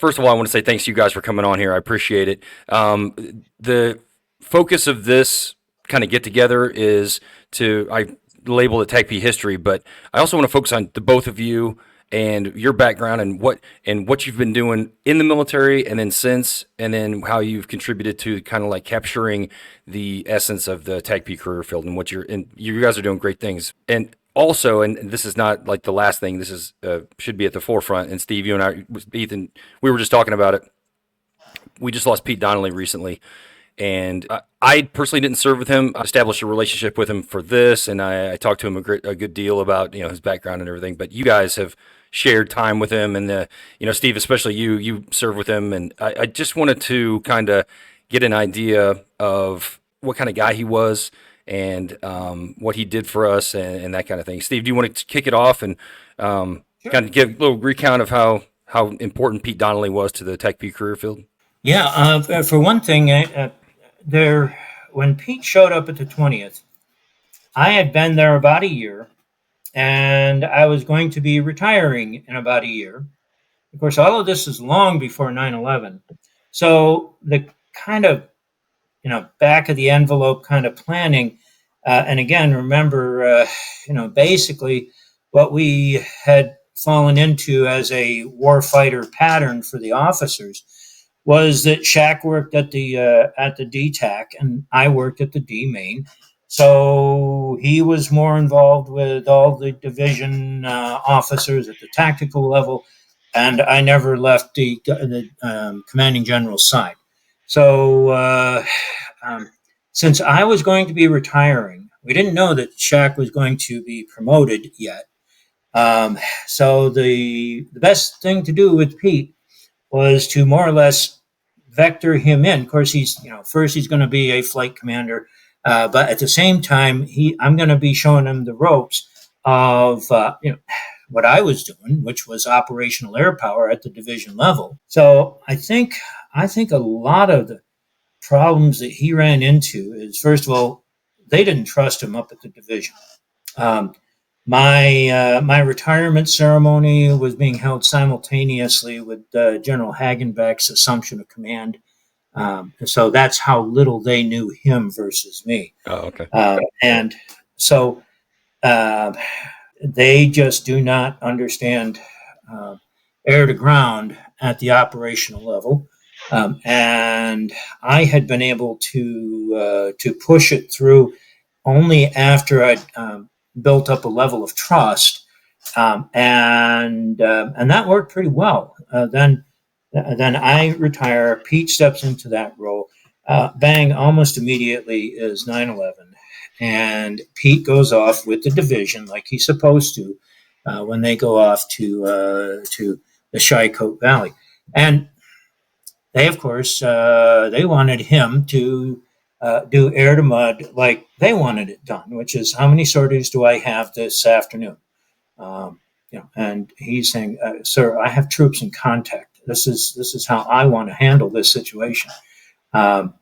first of all, I want to say thanks to you guys for coming on here. I appreciate it. The focus of this kind of get together is I label it TACP history, but I also want to focus on the both of you and your background and what you've been doing in the military and then since, and then how you've contributed to kind of like capturing the essence of the TACP career field and and you guys are doing great things. And also, and this is not like the last thing, this is should be at the forefront. And Steve, you and I, Ethan, we were just talking about it. We just lost Pete Donnelly recently, and I personally didn't serve with him. I established a relationship with him for this, and I talked to him a good deal about his background and everything. But you guys have shared time with him, and Steve, especially you served with him, and I just wanted to kind of get an idea of what kind of guy he was and what he did for us and that kind of thing. Steve, do you want to kick it off and kind of give a little recount of how important Pete Donnelly was to the TACP career field? Yeah, for one thing, when Pete showed up at the 20th, I had been there about a year, and I was going to be retiring in about a year. Of course, all of this is long before 9/11. So the kind of, back of the envelope kind of planning, and again, remember, basically what we had fallen into as a warfighter pattern for the officers was that Shaq worked at the DTAC and I worked at the D Main. So he was more involved with all the division officers at the tactical level, and I never left the commanding general's side. So since I was going to be retiring, we didn't know that Shaq was going to be promoted yet. So the best thing to do with Pete was to more or less vector him in. Of course, first he's going to be a flight commander, but at the same time, I'm going to be showing him the ropes of what I was doing, which was operational air power at the division level. So I think a lot of the problems that he ran into is, first of all, they didn't trust him up at the division. My retirement ceremony was being held simultaneously with General Hagenbeck's assumption of command. So that's how little they knew him versus me. Oh, okay. And so they just do not understand air to ground at the operational level. And I had been able to push it through only after I'd built up a level of trust, and that worked pretty well. Then I retire. Pete steps into that role. Bang! Almost immediately is 9/11, and Pete goes off with the division like he's supposed to when they go off to the Shicote Valley, and they, of course, they wanted him to do air to mud like they wanted it done, which is, how many sorties do I have this afternoon? And he's saying, sir, I have troops in contact. This is how I want to handle this situation. And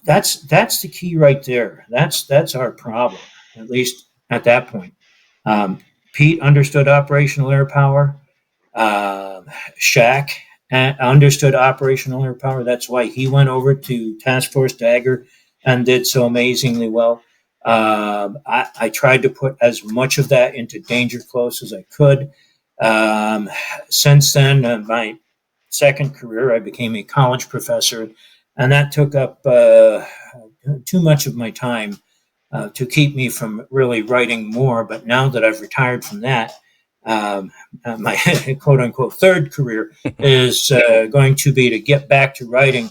that's the key right there. That's our problem, at least at that point. Pete understood operational air power. Shaq understood operational air power. That's why he went over to Task Force Dagger and did so amazingly well. I tried to put as much of that into Danger Close as I could. Since then, my second career, I became a college professor, and that took up too much of my time to keep me from really writing more. But now that I've retired from that, my quote unquote third career is going to be to get back to writing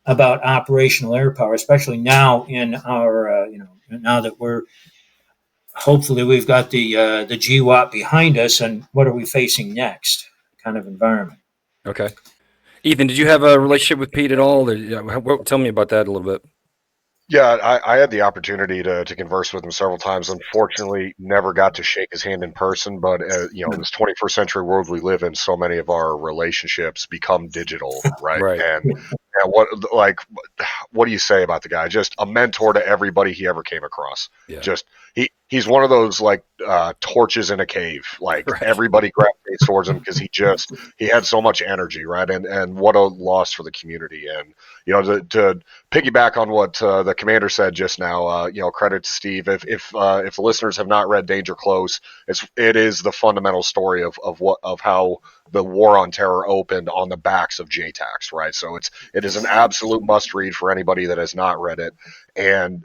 about operational air power, especially now in our, now that hopefully we've got the GWOT behind us, and what are we facing next kind of environment. Okay. Ethan, did you have a relationship with Pete at all? Tell me about that a little bit. Yeah, I had the opportunity to converse with him several times. Unfortunately, never got to shake his hand in person. But in this 21st century world we live in, so many of our relationships become digital, right? Right. And And what do you say about the guy? Just a mentor to everybody he ever came across. Yeah. Just he's one of those torches in a cave. Like Right. everybody gravitates towards him because he had so much energy, right? And what a loss for the community. And to piggyback on what the commander said just now, credit to Steve. If the listeners have not read Danger Close, it is the fundamental story of how the War on Terror opened on the backs of JTACs, right? So it is an absolute must read for anybody that has not read it. And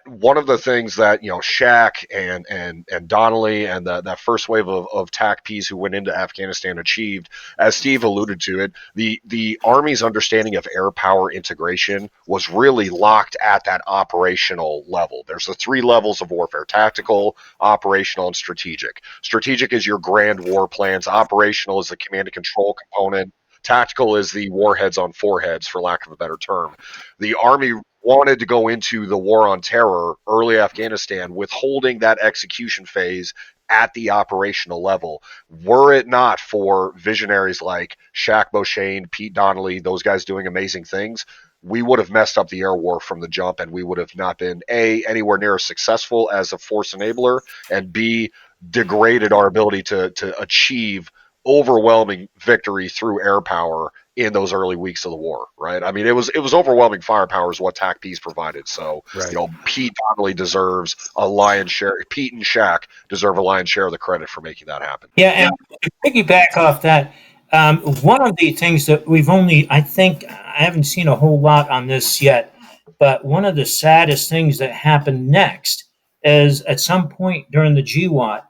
one of the things that Shaq and Donnelly and that first wave of TACPs who went into Afghanistan achieved, as Steve alluded to it, the Army's understanding of air power integration was really locked at that operational level. There's the 3 levels of warfare: tactical, operational, and strategic. Strategic is your grand war plans. Operational is the command and control component. Tactical is the warheads on foreheads, for lack of a better term. The Army wanted to go into the War on Terror, early Afghanistan, withholding that execution phase at the operational level. Were it not for visionaries like Shaq Beauchene, Pete Donnelly, those guys doing amazing things, we would have messed up the air war from the jump, and we would have not been, A, anywhere near as successful as a force enabler, and B, degraded our ability to achieve overwhelming victory through air power in those early weeks of the war, right? I mean, it was overwhelming firepower is what TACPs provided. So, Right. Pete Donnelly deserves a lion's share. Pete and Shaq deserve a lion's share of the credit for making that happen. Yeah, and to piggyback off that, one of the things that I haven't seen a whole lot on this yet, but one of the saddest things that happened next is at some point during the GWAT,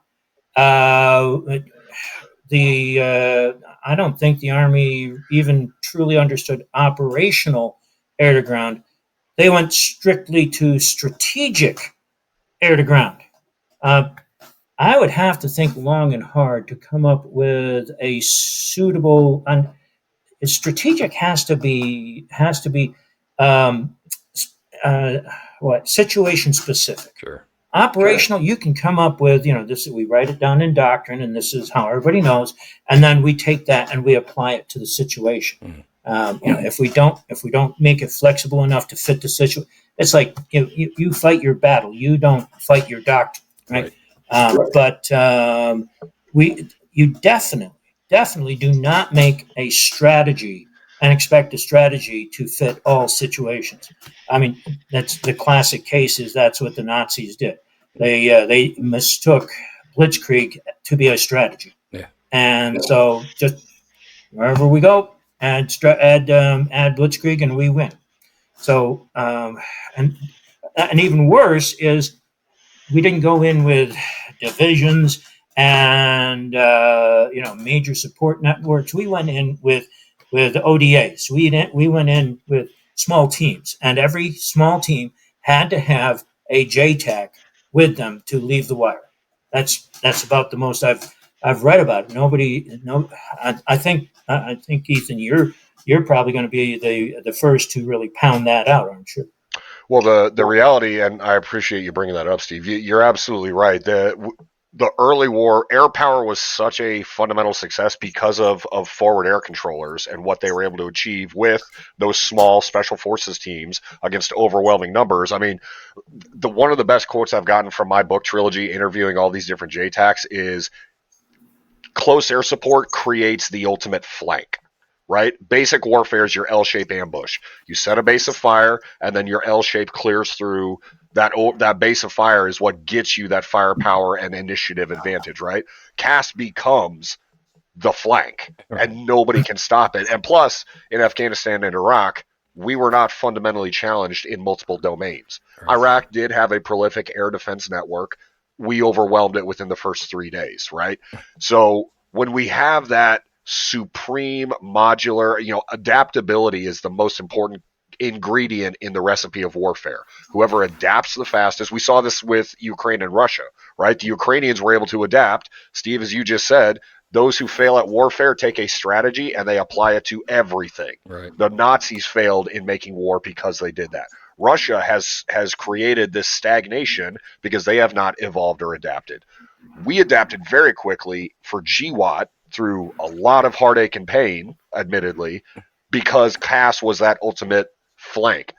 I don't think the Army even truly understood operational air to ground. They went strictly to strategic air to ground. I would have to think long and hard to come up with a suitable. Strategic has to be um, situation specific. Sure. Operational, you can come up with, this. We write it down in doctrine, and this is how everybody knows, and then we take that and we apply it to the situation. If we don't make it flexible enough to fit the situation, it's like you fight your battle, you don't fight your doctrine, right? But you definitely do not make a strategy and expect a strategy to fit all situations. I mean, that's the classic case. That's what the Nazis did. They mistook blitzkrieg to be a strategy. Yeah. And so just wherever we go, add blitzkrieg, and we win. So and even worse is we didn't go in with divisions and major support networks. We went in with ODAs. We went in with small teams, and every small team had to have a JTAC with them to leave the wire. That's about the most I've read about it. I think Ethan, you're probably going to be the first to really pound that out, aren't you? Well, the reality, and I appreciate you bringing that up, Steve. You're absolutely right. The early war, air power was such a fundamental success because of forward air controllers and what they were able to achieve with those small special forces teams against overwhelming numbers. I mean, one of the best quotes I've gotten from my book trilogy, interviewing all these different JTACs, is close air support creates the ultimate flank. Right? Basic warfare is your L-shaped ambush. You set a base of fire, and then your L-shape clears through that base of fire is what gets you that firepower and initiative advantage, right? CAS becomes the flank, and nobody can stop it. And plus, in Afghanistan and Iraq, we were not fundamentally challenged in multiple domains. Right. Iraq did have a prolific air defense network. We overwhelmed it within the first 3 days, right? So when we have that supreme modular, adaptability is the most important ingredient in the recipe of warfare. Whoever adapts the fastest, we saw this with Ukraine and Russia, right? The Ukrainians were able to adapt. Steve, as you just said, those who fail at warfare take a strategy and they apply it to everything. Right. The Nazis failed in making war because they did that. Russia has created this stagnation because they have not evolved or adapted. We adapted very quickly for GWAT through a lot of heartache and pain, admittedly, because Cass was that ultimate flank.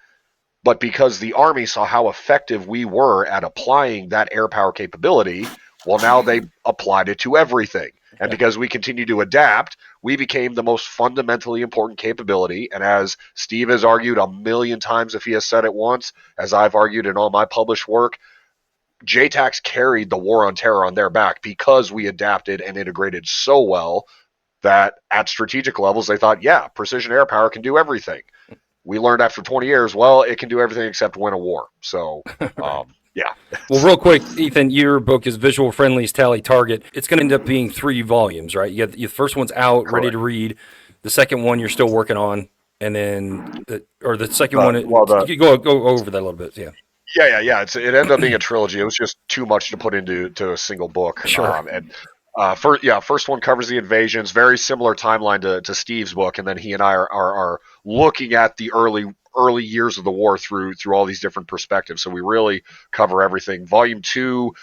But because the Army saw how effective we were at applying that air power capability, well, now they applied it to everything. And because we continue to adapt, we became the most fundamentally important capability. And as Steve has argued a million times, if he has said it once, as I've argued in all my published work, JTACs carried the war on terror on their back because we adapted and integrated so well that at strategic levels, they thought, yeah, precision air power can do everything. We learned after 20 years, well, it can do everything except win a war. So, yeah. Well, real quick, Ethan, your book is Visual Friendly's Tally Target. It's going to end up being 3 volumes, right? You have, the first one's out, Correct. ready to read. The second one you're still working on, and then the second one. You go over that a little bit, yeah. Yeah. It ended up being a trilogy. It was just too much to put into a single book. Sure. First one covers the invasions, very similar timeline to Steve's book, and then he and I are looking at the early years of the war through all these different perspectives. So we really cover everything. Volume 2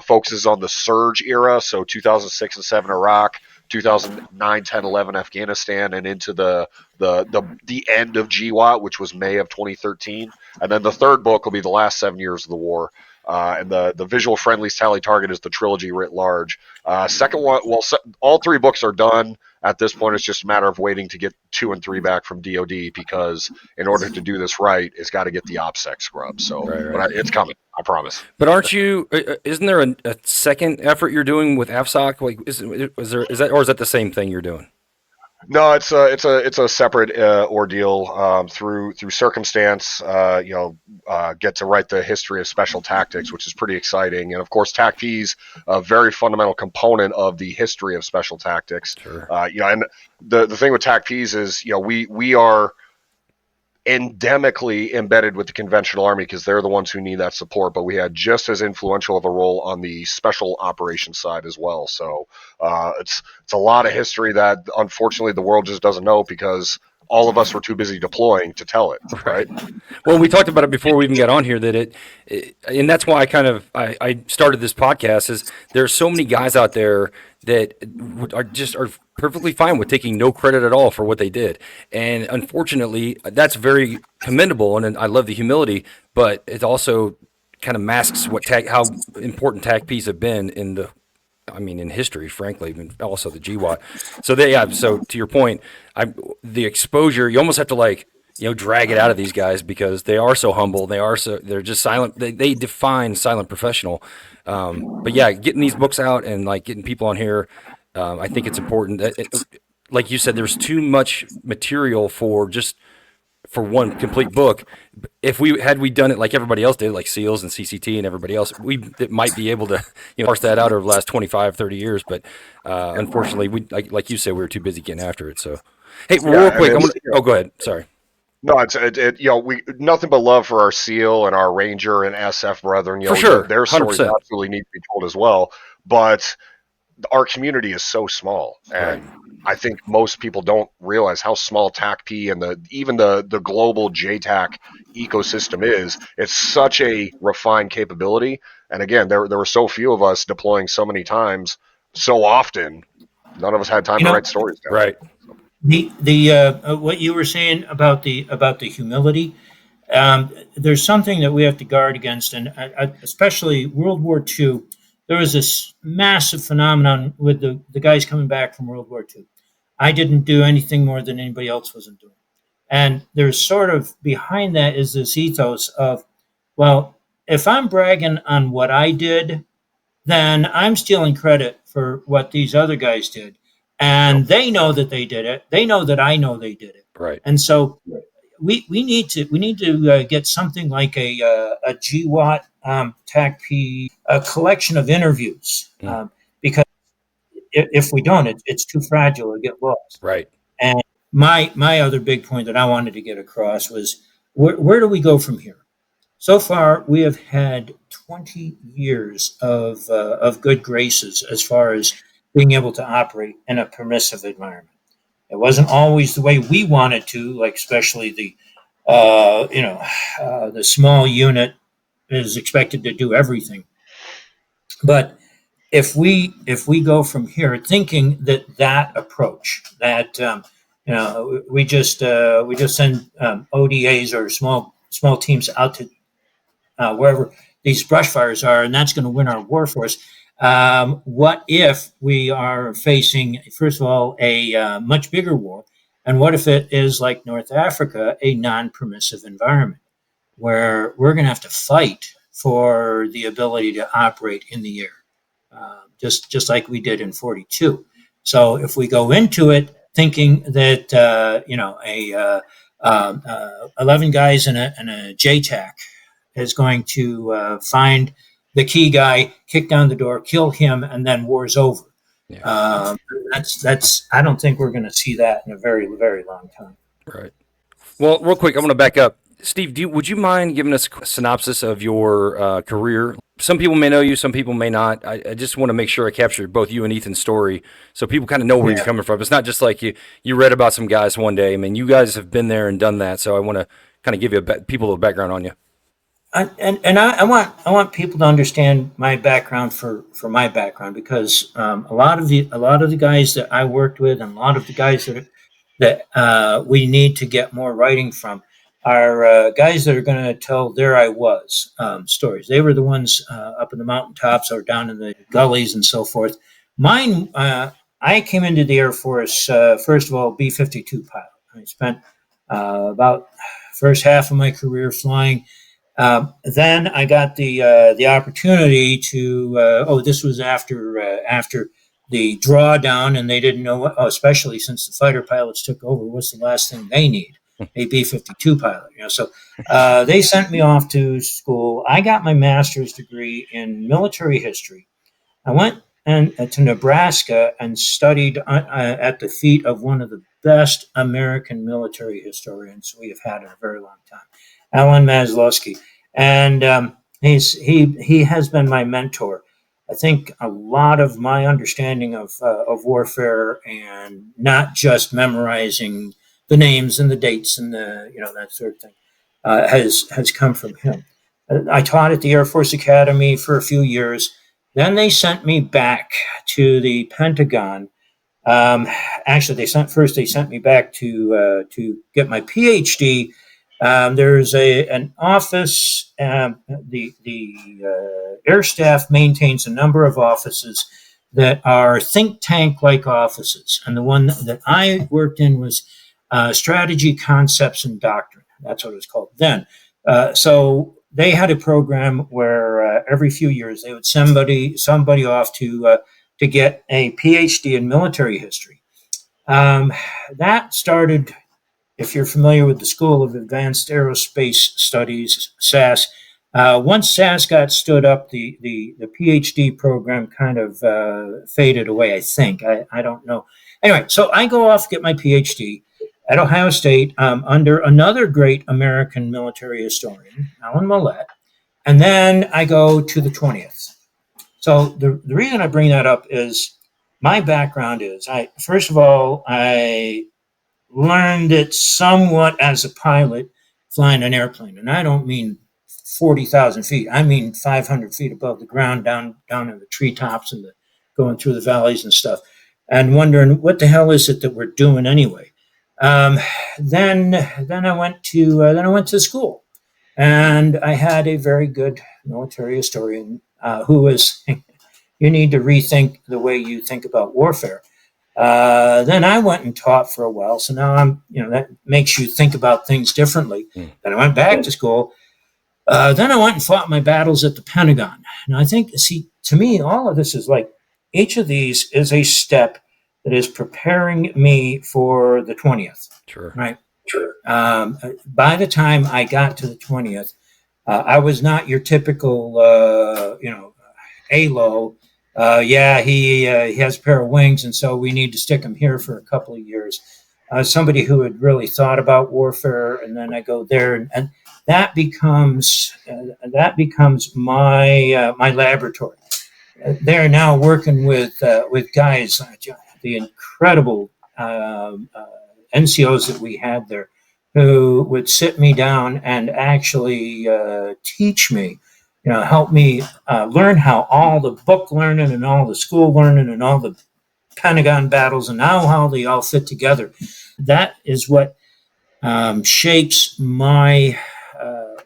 focuses on the surge era, so 2006 and 7 Iraq, 2009, 10, 11 Afghanistan, and into the end of GWOT, which was May of 2013. And then the third book will be the last 7 years of the war. And the Visual Friendly's Tally Target is the trilogy writ large. Second one, all 3 books are done at this point. It's just a matter of waiting to get 2 and 3 back from DoD, because in order to do this right, it's got to get the OPSEC scrub. So But it's coming, I promise. But aren't you? Isn't there a second effort you're doing with AFSOC? Like, is that the same thing you're doing? No, it's a separate ordeal through circumstance. Get to write the history of special tactics, which is pretty exciting, and of course, TACP's a very fundamental component of the history of special tactics. Sure. And the thing with TACP's is, we are endemically embedded with the conventional Army because they're the ones who need that support, but we had just as influential of a role on the special operations side as well. So it's a lot of history that unfortunately the world just doesn't know because all of us were too busy deploying to tell it, right? Well, we talked about it before we even got on here, that and that's why I started this podcast, is there's so many guys out there that are perfectly fine with taking no credit at all for what they did. And unfortunately, that's very commendable, and I love the humility, but it also kind of masks how important TACPs have been in history, frankly, and also the GWOT. So to your point, the exposure, you almost have to drag it out of these guys because they are so humble. They're just silent. They define silent professional. But yeah, getting these books out and getting people on here, I think it's important. Like you said, there's too much material for one complete book. If we done it like everybody else did, like SEALs and CCT and everybody else, we might be able to parse that out over the last 25, 30 years. But unfortunately, like you said, we were too busy getting after it. So, hey, real quick, go ahead. Sorry. No, we nothing but love for our SEAL and our Ranger and SF brethren. For sure, their stories 100%. absolutely need to be told as well. But our community is so small, and I think most people don't realize how small TACP and even the global JTAC ecosystem is. It's such a refined capability, and again, there were so few of us deploying so many times, so often. None of us had time to write stories down. Right. The what you were saying about the humility, there's something that we have to guard against, and especially World War II. There was this massive phenomenon with the guys coming back from World War II. I didn't do anything more than anybody else wasn't doing, and there's sort of behind that is this ethos of, well, if I'm bragging on what I did, then I'm stealing credit for what these other guys did. And they know that they did it. They know that I know they did it. Right. And so we need to get something like a GWOT TACP, a collection of interviews, because if we don't, it's too fragile to get lost. Right. And my other big point that I wanted to get across was where do we go from here? So far, we have had 20 years of good graces as far as being able to operate in a permissive environment. It wasn't always the way we wanted to, like especially the small unit is expected to do everything. But if we go from here thinking that approach, that we just send ODAs or small teams out to wherever these brush fires are, and that's going to win our war for us. What if we are facing, first of all, a much bigger war? And what if it is like North Africa, a non-permissive environment where we're going to have to fight for the ability to operate in the air, just like we did in 42. So if we go into it thinking that 11 guys in a JTAC is going to find the key guy, kick down the door, kill him, and then war's over. Yeah. That's. I don't think we're going to see that in a very, very long time. Right. Well, real quick, I want to back up. Steve, would you mind giving us a synopsis of your career? Some people may know you, some people may not. I just want to make sure I capture both you and Ethan's story so people kind of know where you're coming from. It's not just like you read about some guys one day. I mean, you guys have been there and done that. So I want to kind of give you people a background on you. I want people to understand my background for my background, because a lot of the guys that I worked with, and a lot of the guys that we need to get more writing from, are guys that are going to tell their I was stories. They were the ones up in the mountaintops or down in the gullies and so forth. Mine, I came into the Air Force, first of all, B-52 pilot. I spent about first half of my career flying. Then I got the opportunity to. This was after the drawdown, and they didn't know what, especially since the fighter pilots took over, what's the last thing they need? A B-52 pilot. So they sent me off to school. I got my master's degree in military history. I went to Nebraska and studied at the feet of one of the best American military historians we have had in a very long time, Alan Maslowski. And he has been my mentor. I think a lot of my understanding of warfare, and not just memorizing the names and the dates and that sort of thing, has come from him. I taught at the Air Force Academy for a few years. Then they sent me back to the Pentagon. Actually, they sent me back to get my PhD. There's an office. The Air Staff maintains a number of offices that are think tank like offices, and the one that I worked in was Strategy, Concepts, and Doctrine. That's what it was called then. So they had a program where every few years they would send somebody off to get a PhD in military history. That started, if you're familiar with the School of Advanced Aerospace Studies, SAS. Once SAS got stood up, the PhD program kind of faded away, I think. I don't know. Anyway, so I go off, get my PhD at Ohio State under another great American military historian, Alan Millett. And then I go to the 20th. So the reason I bring that up is my background is, first of all, I learned it somewhat as a pilot flying an airplane. And I don't mean 40,000 feet. I mean 500 feet above the ground, down in the treetops and going through the valleys and stuff, and wondering what the hell is it that we're doing anyway. Then I went to school, and I had a very good military historian who was, you need to rethink the way you think about warfare. Then I went and taught for a while, so now that makes you think about things differently. Then I went back to school. Then I went and fought my battles at the Pentagon. Now I think, to me, all of this is like, each of these is a step that is preparing me for the 20th. Sure. Right. Sure. By the time I got to the 20th, I was not your typical, ALO. He has a pair of wings, and so we need to stick him here for a couple of years. Somebody who had really thought about warfare, and then I go there, and that becomes my laboratory. They're now working with guys, the incredible NCOs that we had there, who would sit me down and actually teach me, help me learn how all the book learning and all the school learning and all the Pentagon battles and now how they all fit together. That is what shapes my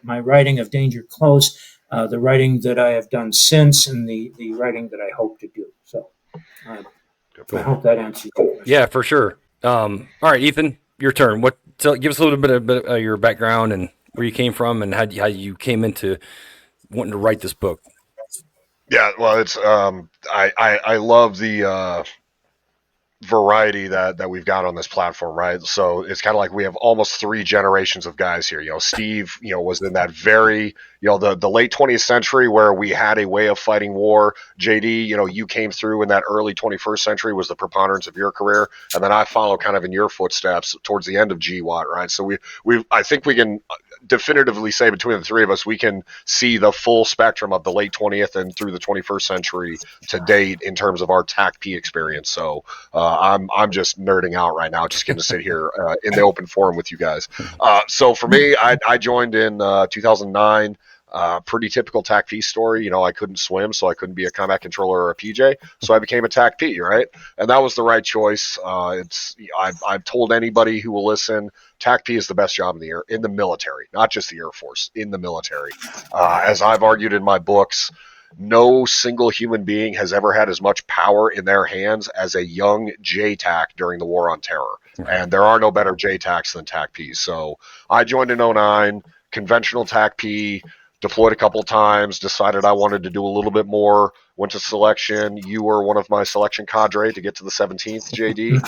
my writing of Danger Close, the writing that I have done since, and the writing that I hope to do. So I hope that answers your question. Yeah, for sure. All right, Ethan, your turn. Give us a little bit of your background and where you came from and how you came into wanting to write this book. Yeah, well, it's I love the variety that we've got on this platform, right? So it's kind of like we have almost 3 generations of guys here. Steve, was in that very, the late 20th century where we had a way of fighting war. JD, you came through in that early 21st century, was the preponderance of your career, and then I follow kind of in your footsteps towards the end of GWOT, right? So I think we can definitively say between the 3 of us, we can see the full spectrum of the late 20th and through the 21st century to date in terms of our TACP experience. So I'm just nerding out right now, just getting to sit here in the open forum with you guys. So for me, I joined in 2009. Pretty typical TACP story. I couldn't swim, so I couldn't be a combat controller or a PJ, so I became a TACP, right? And that was the right choice. I've told anybody who will listen, TACP is the best job in the military, not just the Air Force, in the military. As I've argued in my books, no single human being has ever had as much power in their hands as a young JTAC during the War on Terror. And there are no better JTACs than TACPs. So I joined in 2009, conventional TACP, deployed a couple times, decided I wanted to do a little bit more, went to selection. You were one of my selection cadre to get to the 17th, JD.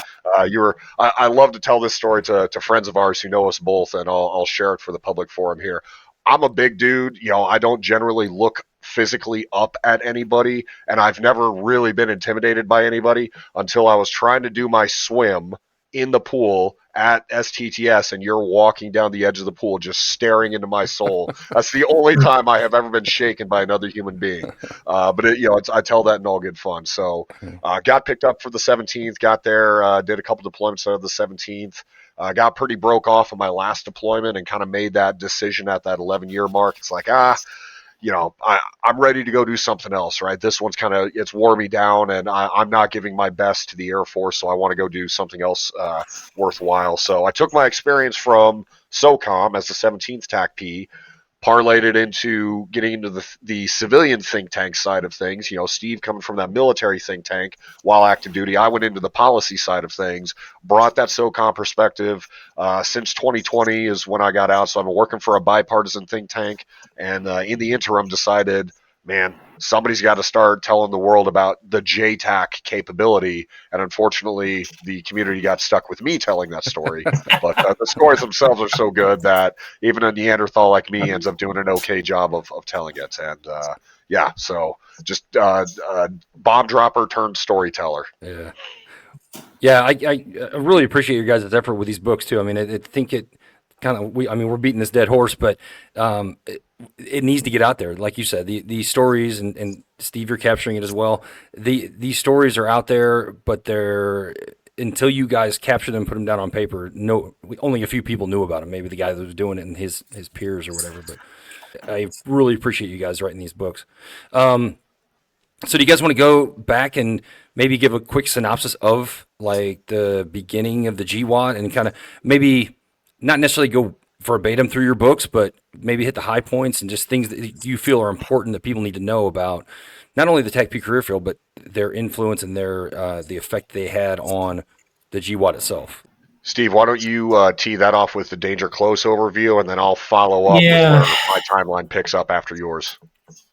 I love to tell this story to friends of ours who know us both, and I'll share it for the public forum here. I'm a big dude. I don't generally look physically up at anybody, and I've never really been intimidated by anybody until I was trying to do my swim in the pool at STTS, and you're walking down the edge of the pool just staring into my soul. That's the only time I have ever been shaken by another human being. But I tell that in all good fun. So got picked up for the 17th, got there, did a couple deployments out of the 17th. Got pretty broke off of my last deployment and kind of made that decision at that 11-year mark. It's like, I'm ready to go do something else, right? This one's it's wore me down, and I'm not giving my best to the Air Force, so I want to go do something else worthwhile. So I took my experience from SOCOM as the 17th TACP, parlayed it into getting into the civilian think tank side of things. Steve coming from that military think tank while active duty, I went into the policy side of things, brought that SOCOM perspective. Since 2020 is when I got out, so I've been working for a bipartisan think tank, and in the interim decided, man, somebody's got to start telling the world about the JTAC capability. And unfortunately, the community got stuck with me telling that story. But the stories themselves are so good that even a Neanderthal like me ends up doing an okay job of telling it. And so just bomb dropper turned storyteller. Yeah. Yeah, I really appreciate your guys' effort with these books too. I mean, I think it kind of we're beating this dead horse, but it needs to get out there. Like you said, the stories, and Steve, you're capturing it as well. These stories are out there, but they're, until you guys capture them, put them down on paper, only a few people knew about them. Maybe the guy that was doing it and his peers or whatever. But I really appreciate you guys writing these books. So do you guys want to go back and maybe give a quick synopsis of like the beginning of the GWOT and kind of maybe not necessarily go verbatim through your books, but maybe hit the high points and just things that you feel are important that people need to know about not only the TACP career field, but their influence and their the effect they had on the GWOT itself. Steve, why don't you tee that off with the Danger Close overview, and then I'll follow up with where my timeline picks up after yours.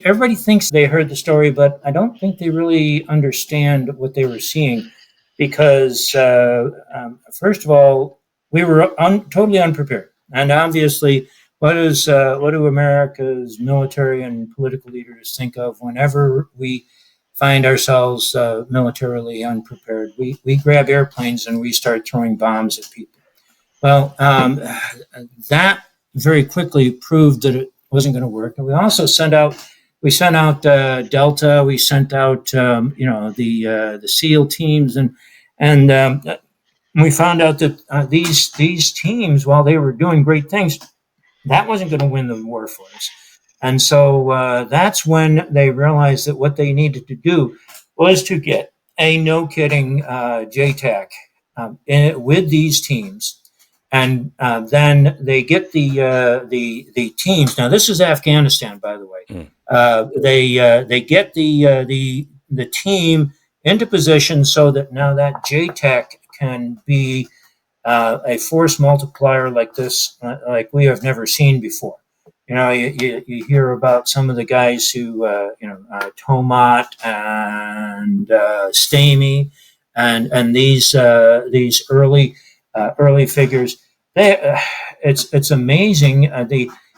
Everybody thinks they heard the story, but I don't think they really understand what they were seeing, because first of all, we were totally unprepared. And obviously, what do America's military and political leaders think of whenever we find ourselves militarily unprepared? We grab airplanes and we start throwing bombs at people. Well, that very quickly proved that it wasn't going to work. And we also sent out Delta. We sent out the SEAL teams, and we found out that these teams, while they were doing great things, that wasn't going to win the war for us. And so that's when they realized that what they needed to do was to get a no kidding JTAC with these teams, and then they get the teams. Now this is Afghanistan, by the way. They get the team into position so that now that JTAC can be a force multiplier like this, like we have never seen before. You hear about some of the guys who, Tomat and Stamey, and these early figures. It's amazing.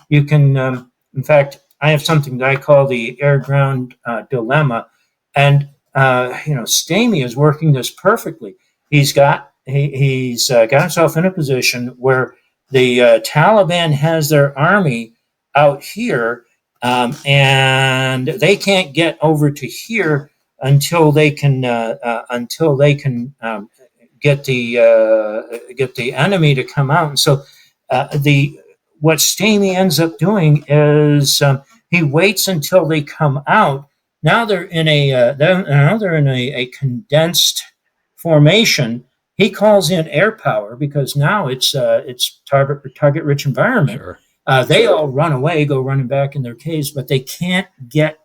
You can, in fact, I have something that I call the air-ground dilemma, and Stamey is working this perfectly. He's got himself in a position where the Taliban has their army out here, and they can't get over to here until they can get the enemy to come out. And so what Stamey ends up doing is he waits until they come out. Now they're in a condensed formation. He calls in air power because now it's target rich environment. Sure. They all run away, go running back in their caves, but they can't get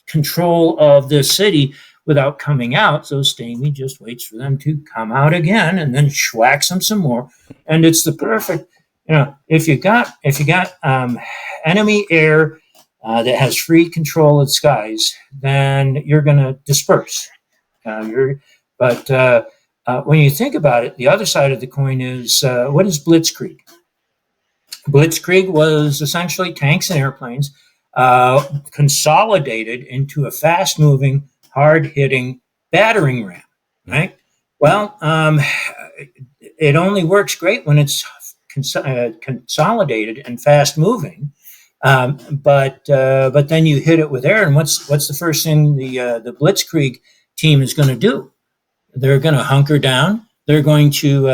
control of the city without coming out. So Stamey just waits for them to come out again, and then schwacks them some more. And it's the perfect, if you got enemy air that has free control of skies, then you're going to disperse. But when you think about it, the other side of the coin is what is Blitzkrieg? Blitzkrieg was essentially tanks and airplanes consolidated into a fast-moving, hard-hitting battering ram, right? Well, it only works great when it's consolidated and fast-moving, but then you hit it with air, and what's the first thing the Blitzkrieg team is going to do? They're going to hunker down. They're going to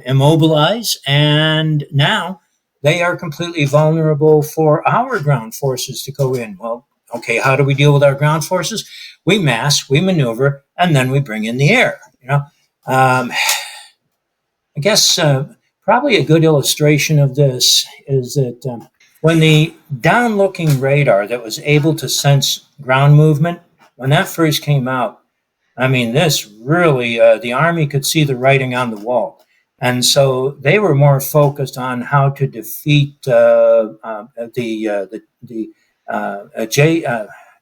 immobilize, and now they are completely vulnerable for our ground forces to go in. Well, okay, how do we deal with our ground forces? We mass, we maneuver, and then we bring in the air. I guess probably a good illustration of this is that when the down-looking radar that was able to sense ground movement, when that first came out, I mean, this really, the Army could see the writing on the wall. And so they were more focused on how to defeat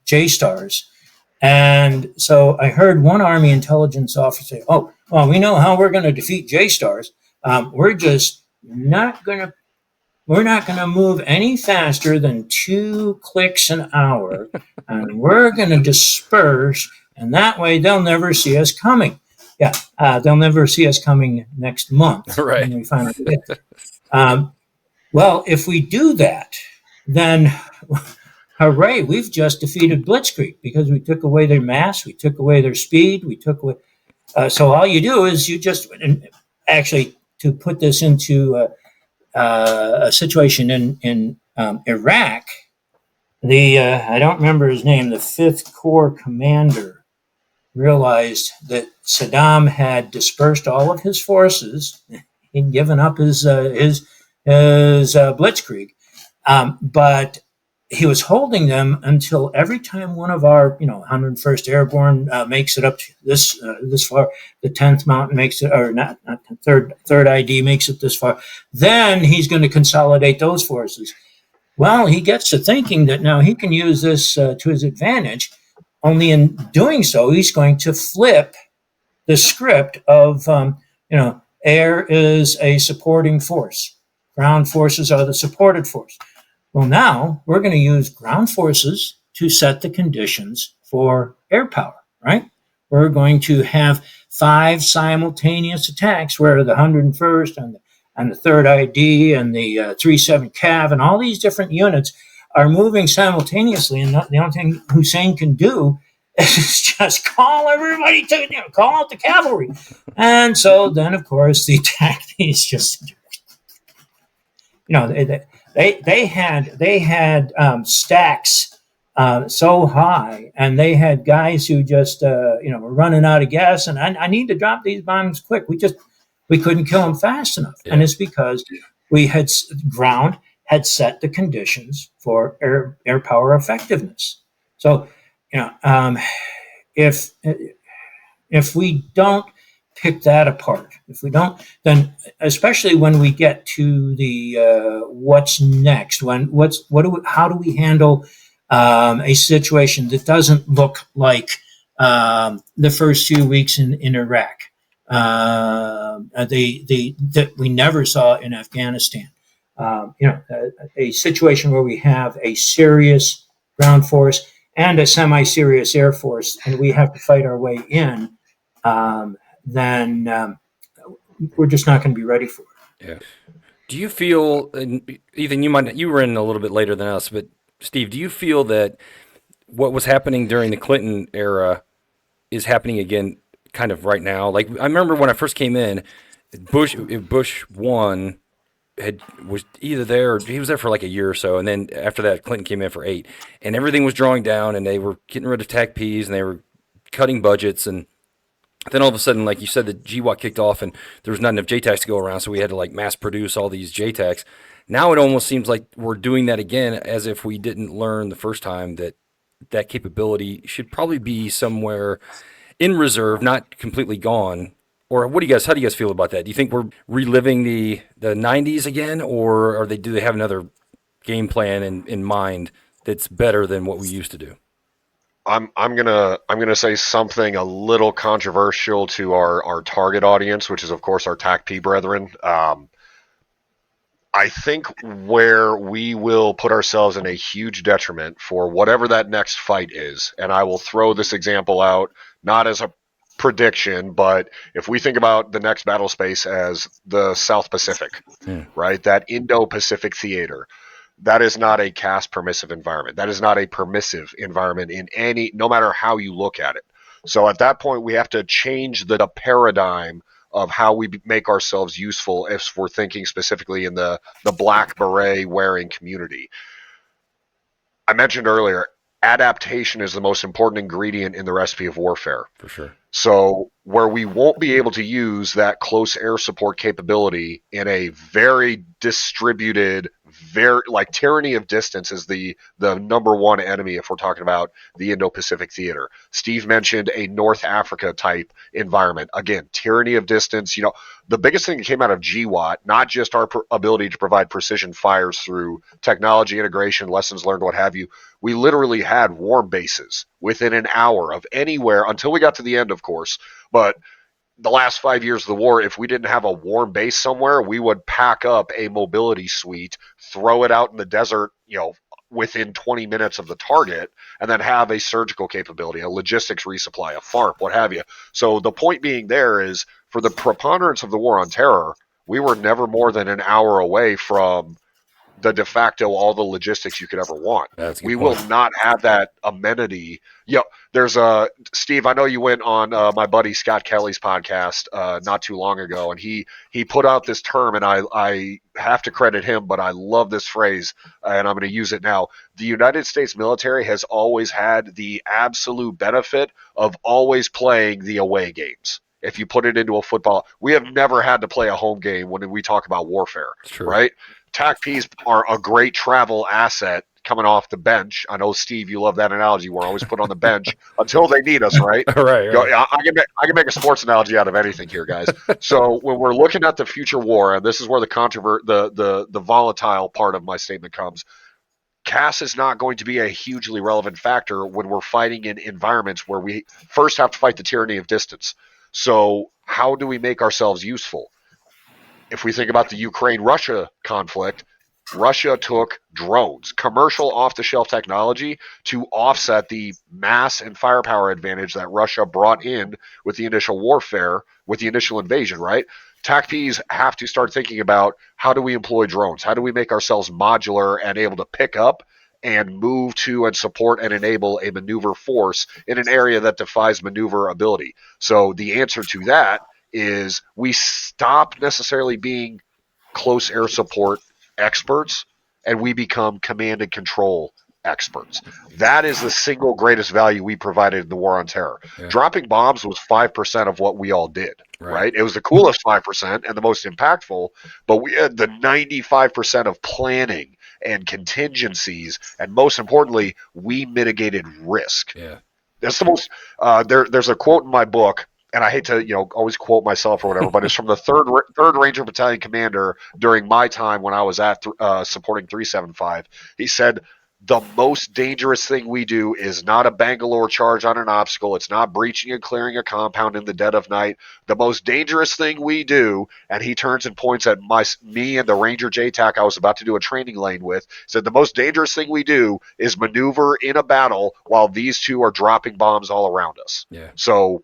J-stars. And so I heard one Army intelligence officer say, "Oh, well, we know how we're going to defeat J-stars. We're just not going to move any faster than 2 clicks an hour, and we're going to disperse. And that way, they'll never see us coming." Yeah, they'll never see us coming next month. Right. When we finally get there. Well, if we do that, then hooray, we've just defeated Blitzkrieg because we took away their mass, we took away their speed, we took away. So all you do is you just, and actually, to put this into a situation in Iraq, I don't remember his name, the 5th Corps commander realized that Saddam had dispersed all of his forces. He'd given up his Blitzkrieg, but he was holding them until every time one of our, 101st Airborne makes it up to this far, the 10th Mountain makes it, or not third ID makes it this far, then he's going to consolidate those forces. Well, he gets to thinking that now he can use this to his advantage. Only in doing so, he's going to flip the script of, air is a supporting force. Ground forces are the supported force. Well, now we're going to use ground forces to set the conditions for air power, right? We're going to have 5 simultaneous attacks where the 101st and the 3rd ID and the 3-7 Cav and all these different units are moving simultaneously, and the only thing Hussein can do is just call everybody to call out the cavalry. And so then, of course, the attack is just, they had stacks so high, and they had guys who just were running out of gas, and I need to drop these bombs quick. We couldn't kill them fast enough, and it's because we had ground had set the conditions for air power effectiveness. So, if we don't pick that apart, if we don't, then especially when we get to the what's next, how do we handle a situation that doesn't look like the first few weeks in Iraq, that we never saw in Afghanistan. A situation where we have a serious ground force and a semi-serious air force, and we have to fight our way in. Then we're just not going to be ready for it. Yeah. Do you feel, and Ethan, you were in a little bit later than us, but Steve, do you feel that what was happening during the Clinton era is happening again kind of right now? Like, I remember when I first came in, Bush 1 was either there, or he was there for like a year or so, and then after that Clinton came in for 8, and everything was drawing down, and they were getting rid of TACPs, and they were cutting budgets, and then all of a sudden, like you said, the GWOT kicked off, and there was not enough JTACs to go around, so we had to like mass produce all these JTACs. Now it almost seems like we're doing that again, as if we didn't learn the first time that capability should probably be somewhere in reserve, not completely gone. Or how do you guys feel about that? Do you think we're reliving the 90s again, or do they have another game plan in mind that's better than what we used to do? I'm gonna say something a little controversial to our target audience, which is of course our TACP brethren. I think where we will put ourselves in a huge detriment for whatever that next fight is, and I will throw this example out not as a prediction, but if we think about the next battle space as the South Pacific, right, that Indo-Pacific theater, that is not a caste permissive environment. That is not a permissive environment no matter how you look at it. So at that point, we have to change the paradigm of how we make ourselves useful if we're thinking specifically in the black beret wearing community. I mentioned earlier, adaptation is the most important ingredient in the recipe of warfare. For sure. So where we won't be able to use that close air support capability in a very distributed, very like tyranny of distance is the number one enemy if we're talking about the Indo-Pacific theater. Steve mentioned a North Africa type environment. Again, tyranny of distance. The biggest thing that came out of GWOT, not just our ability to provide precision fires through technology integration, lessons learned, what have you. We literally had warm bases within an hour of anywhere until we got to the end, of course. But the last 5 years of the war, if we didn't have a warm base somewhere, we would pack up a mobility suite, throw it out in the desert, within 20 minutes of the target, and then have a surgical capability, a logistics resupply, a FARP, what have you. So the point being there is, for the preponderance of the war on terror, we were never more than an hour away from the de facto all the logistics you could ever want. We will not have that amenity. There's Steve, I know you went on my buddy Scott Kelly's podcast not too long ago, and he put out this term, and I have to credit him, but I love this phrase, and I'm going to use it now. The United States military has always had the absolute benefit of always playing the away games. If you put it into a football, we have never had to play a home game when we talk about warfare, right? TACPs are a great travel asset coming off the bench. I know, Steve, you love that analogy. We're always put on the bench until they need us, right? Right. I can make a sports analogy out of anything here, guys. So when we're looking at the future war, and this is where the volatile part of my statement comes, CAS is not going to be a hugely relevant factor when we're fighting in environments where we first have to fight the tyranny of distance. So how do we make ourselves useful? If we think about the Ukraine-Russia conflict, Russia took drones, commercial off-the-shelf technology, to offset the mass and firepower advantage that Russia brought in with the initial warfare, with the initial invasion, right? TACPs have to start thinking about, how do we employ drones? How do we make ourselves modular and able to pick up and move to and support and enable a maneuver force in an area that defies maneuverability? So the answer to that is we stop necessarily being close air support experts, and we become command and control experts. That is the single greatest value we provided in the war on terror. Yeah. Dropping bombs was 5% of what we all did, Right. right? It was the coolest 5% and the most impactful, but we had the 95% of planning and contingencies, and most importantly, we mitigated risk. Yeah. That's the most. There's a quote in my book, and I hate to always quote myself or whatever, but it's from the third Ranger Battalion commander during my time when I was at supporting 375. He said, "The most dangerous thing we do is not a Bangalore charge on an obstacle. It's not breaching and clearing a compound in the dead of night. The most dangerous thing we do," and he turns and points at me and the Ranger JTAC I was about to do a training lane with, said, "The most dangerous thing we do is maneuver in a battle while these two are dropping bombs all around us." Yeah. So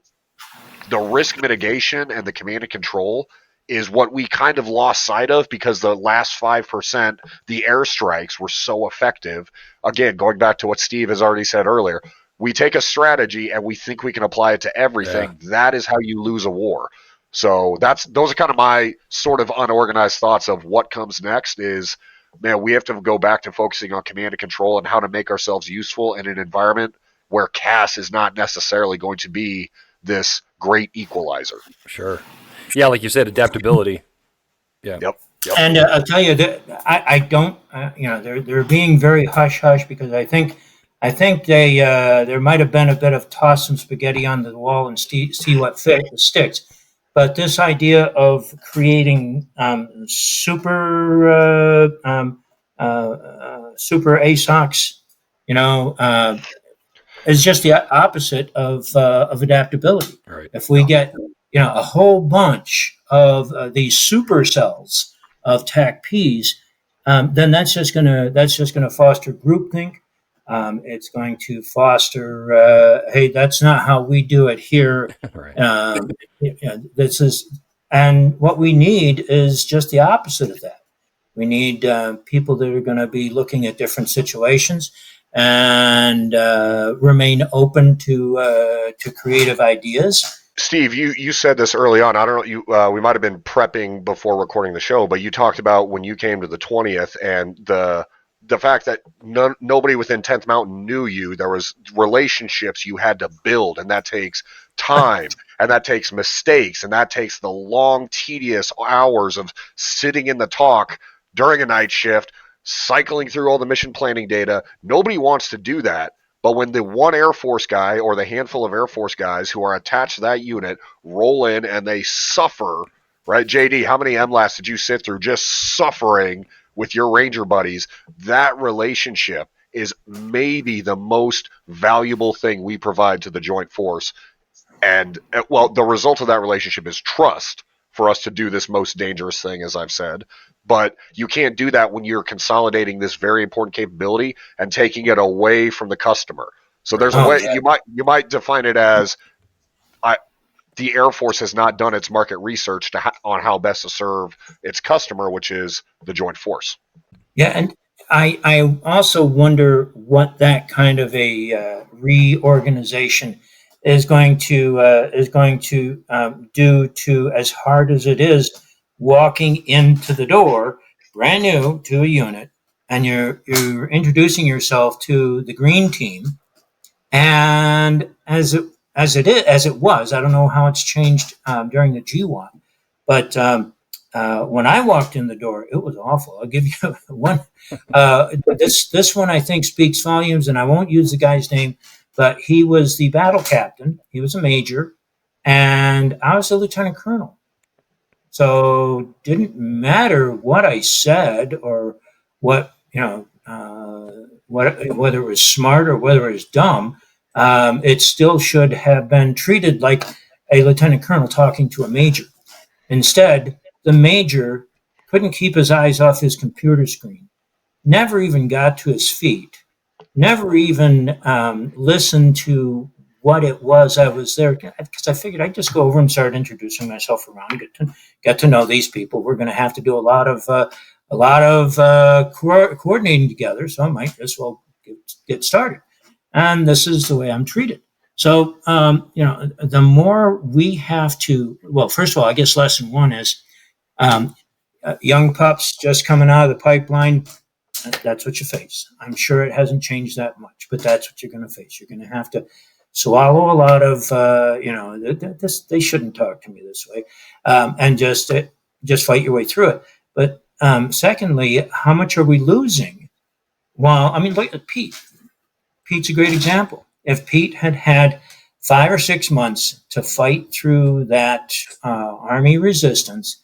the risk mitigation and the command and control is what we kind of lost sight of because the last 5%, the airstrikes were so effective. Again, going back to what Steve has already said earlier, we take a strategy and we think we can apply it to everything. Yeah. That is how you lose a war. So those are kind of my sort of unorganized thoughts of what comes next is, man, we have to go back to focusing on command and control and how to make ourselves useful in an environment where CAS is not necessarily going to be this great equalizer. Sure. Yeah, like you said, adaptability. Yeah. Yep. And I'll tell you that I don't, they're being very hush hush because I think they there might have been a bit of toss some spaghetti on the wall and see what sticks. But this idea of creating super ASOCs, is just the opposite of adaptability. Right. If we get a whole bunch of these supercells of TACPs, then that's just gonna foster groupthink. It's going to foster, hey, that's not how we do it here. Right. This is, and what we need is just the opposite of that. We need people that are going to be looking at different situations and remain open to creative ideas. Steve, you said this early on. I don't know. We might have been prepping before recording the show, but you talked about when you came to the 20th and the fact that nobody within 10th Mountain knew you. There was relationships you had to build, and that takes time, and that takes mistakes, and that takes the long, tedious hours of sitting in the talk during a night shift, cycling through all the mission planning data. Nobody wants to do that. But when the one Air Force guy or the handful of Air Force guys who are attached to that unit roll in and they suffer, right? JD, how many MLATs did you sit through just suffering with your Ranger buddies? That relationship is maybe the most valuable thing we provide to the Joint Force. And, well, the result of that relationship is trust for us to do this most dangerous thing, as I've said. But you can't do that when you're consolidating this very important capability and taking it away from the customer. So there's a way you might define it as the Air Force has not done its market research on how best to serve its customer, which is the Joint Force. Yeah, and I also wonder what that kind of a reorganization is going to do to, as hard as it is, walking into the door, brand new to a unit, and you're introducing yourself to the green team, and as it was, I don't know how it's changed during the GWOT, but when I walked in the door, it was awful. I'll give you one. This one I think speaks volumes, and I won't use the guy's name, but he was the battle captain. He was a major, and I was a lieutenant colonel. So didn't matter what I said or what whether it was smart or whether it was dumb. It still should have been treated like a lieutenant colonel talking to a major. Instead, the major couldn't keep his eyes off his computer screen, never even got to his feet, never even listened to what it was I was there, because I figured I'd just go over and start introducing myself around, get to know these people. We're going to have to do a lot of coordinating together, so I might as well get started. And this is the way I'm treated. So, the more we have to, well, first of all, I guess lesson one is young pups just coming out of the pipeline. That's what you face. I'm sure it hasn't changed that much, but that's what you're going to face. You're going to have to swallow a lot of, they shouldn't talk to me this way, and just fight your way through it. But secondly, how much are we losing? Well, I mean, look at Pete. Pete's a great example. If Pete had had 5 or 6 months to fight through that army resistance,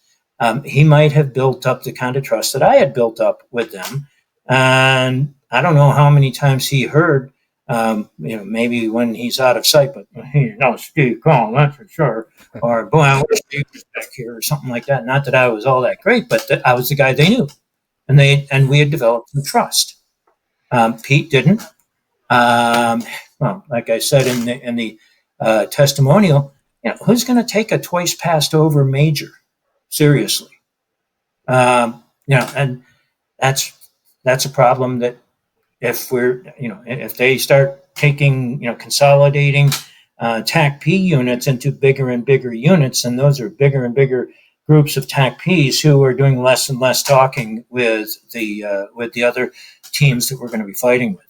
he might have built up the kind of trust that I had built up with them. And I don't know how many times he heard, maybe when he's out of sight, but hey, no, Steve Cohen, that's for sure. Or, boy, I wish Steve was back here, or something like that. Not that I was all that great, but I was the guy they knew. And we had developed some trust. Pete didn't. Well, like I said in the testimonial, who's going to take a twice passed over major seriously? And that's a problem that if they start taking, consolidating TACP units into bigger and bigger units, and those are bigger and bigger groups of TACPs who are doing less and less talking with the other teams that we're going to be fighting with.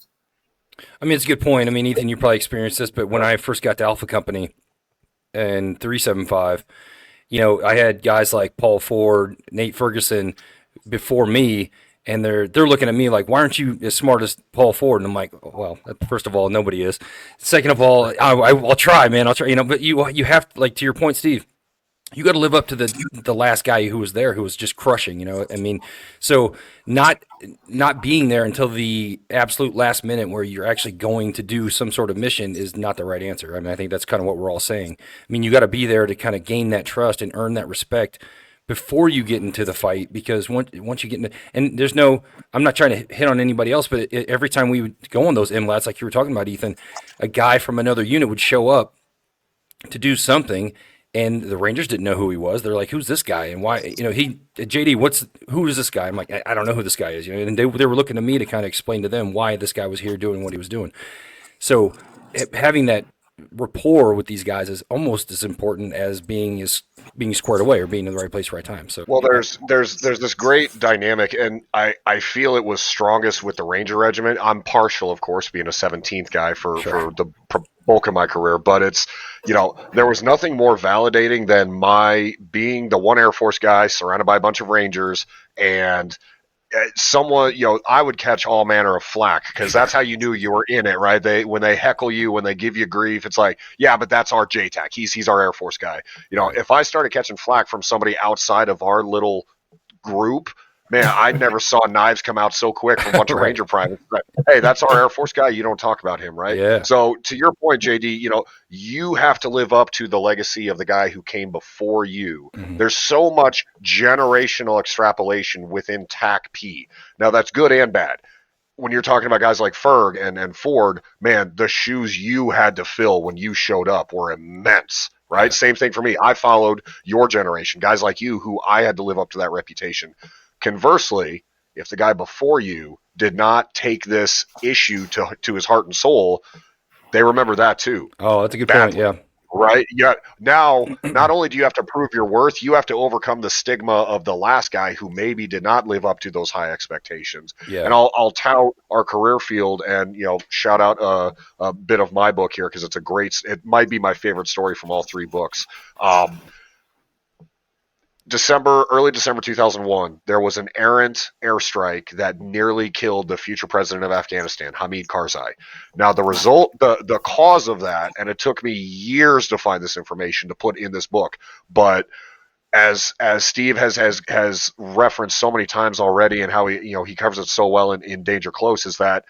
I mean, it's a good point. I mean, Ethan, you probably experienced this, but when I first got to Alpha Company in 375, I had guys like Paul Ford, Nate Ferguson before me, and they're looking at me like, why aren't you as smart as Paul Ford? And I'm like, well, first of all, nobody is. Second of all, I'll try, man. I'll try, but you have, like, to your point, Steve, you got to live up to the last guy who was there, who was just crushing, I mean, so not being there until the absolute last minute where you're actually going to do some sort of mission is not the right answer. I mean, I think that's kind of what we're all saying. I mean, you got to be there to kind of gain that trust and earn that respect before you get into the fight, because once you get into, and I'm not trying to hit on anybody else, but every time we would go on those MLATs, like you were talking about, Ethan, a guy from another unit would show up to do something, and the Rangers didn't know who he was. They're like, "Who's this guy?" And why? JD, who is this guy? I'm like, I don't know who this guy is. And they were looking to me to kind of explain to them why this guy was here doing what he was doing. So having that rapport with these guys is almost as important as being squared away or being in the right place, right time. So, well, there's this great dynamic, and I feel it was strongest with the Ranger Regiment. I'm partial, of course, being a 17th guy for the bulk of my career, but it's, there was nothing more validating than my being the one Air Force guy surrounded by a bunch of Rangers, and someone, I would catch all manner of flack because that's how you knew you were in it, right? When they heckle you, when they give you grief, it's like, yeah, but that's our JTAC. He's our Air Force guy. If I started catching flack from somebody outside of our little group, man, I never saw knives come out so quick from a bunch of Ranger privates. Hey, that's our Air Force guy. You don't talk about him, right? Yeah. So to your point, JD, you have to live up to the legacy of the guy who came before you. Mm-hmm. There's so much generational extrapolation within TACP. Now, that's good and bad. When you're talking about guys like Ferg and Ford, man, the shoes you had to fill when you showed up were immense, right? Yeah. Same thing for me. I followed your generation, guys like you, who I had to live up to that reputation. Conversely, if the guy before you did not take this issue to his heart and soul, they remember that too. Oh, that's a good point. Yeah. Right. Yeah. Now, not only do you have to prove your worth, you have to overcome the stigma of the last guy who maybe did not live up to those high expectations. Yeah. And I'll tout our career field and, shout out a bit of my book here because it might be my favorite story from all 3 books. Early December 2001, there was an errant airstrike that nearly killed the future president of Afghanistan, Hamid Karzai. Now, the result, the cause of that, and it took me years to find this information to put in this book, but as Steve has referenced so many times already, and how he covers it so well in Danger Close, is that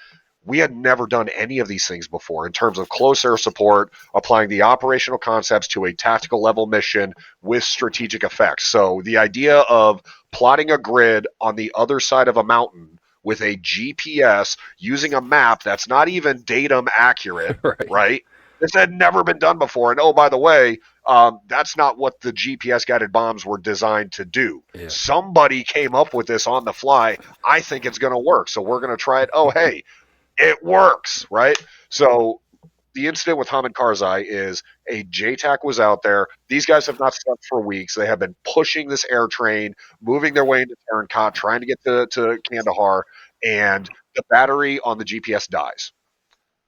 we had never done any of these things before in terms of close air support, applying the operational concepts to a tactical level mission with strategic effects. So the idea of plotting a grid on the other side of a mountain with a GPS using a map that's not even datum accurate, right? This had never been done before. And oh, by the way, that's not what the GPS guided bombs were designed to do. Yeah. Somebody came up with this on the fly. I think it's going to work. So we're going to try it. Oh, hey. It works, right? So the incident with Hamid Karzai is a JTAC was out there. These guys have not slept for weeks. They have been pushing this air train, moving their way into Tarenkot, trying to get to Kandahar. and the battery on the GPS dies.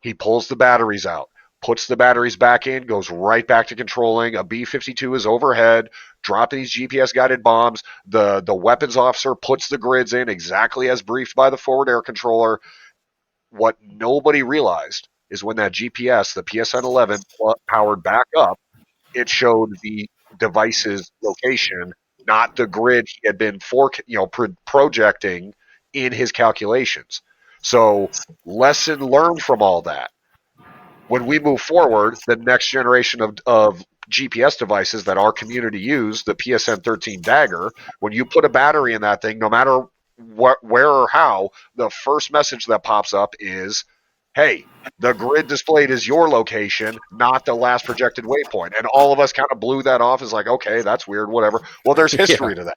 He pulls the batteries out, puts the batteries back in, goes right back to controlling. A B-52 is overhead, dropping these GPS-guided bombs. The weapons officer puts the grids in exactly as briefed by the forward air controller. What nobody realized is when that GPS, the PSN-11, powered back up, it showed the device's location, not the grid he had been projecting in his calculations. So, lesson learned from all that. When we move forward, the next generation of GPS devices that our community use, the PSN 13 Dagger, when you put a battery in that thing, no matter where or how, the first message that pops up is, hey, the grid displayed is your location, not the last projected waypoint. And all of us kind of blew that off as like, okay, that's weird, whatever. Well, there's history to that.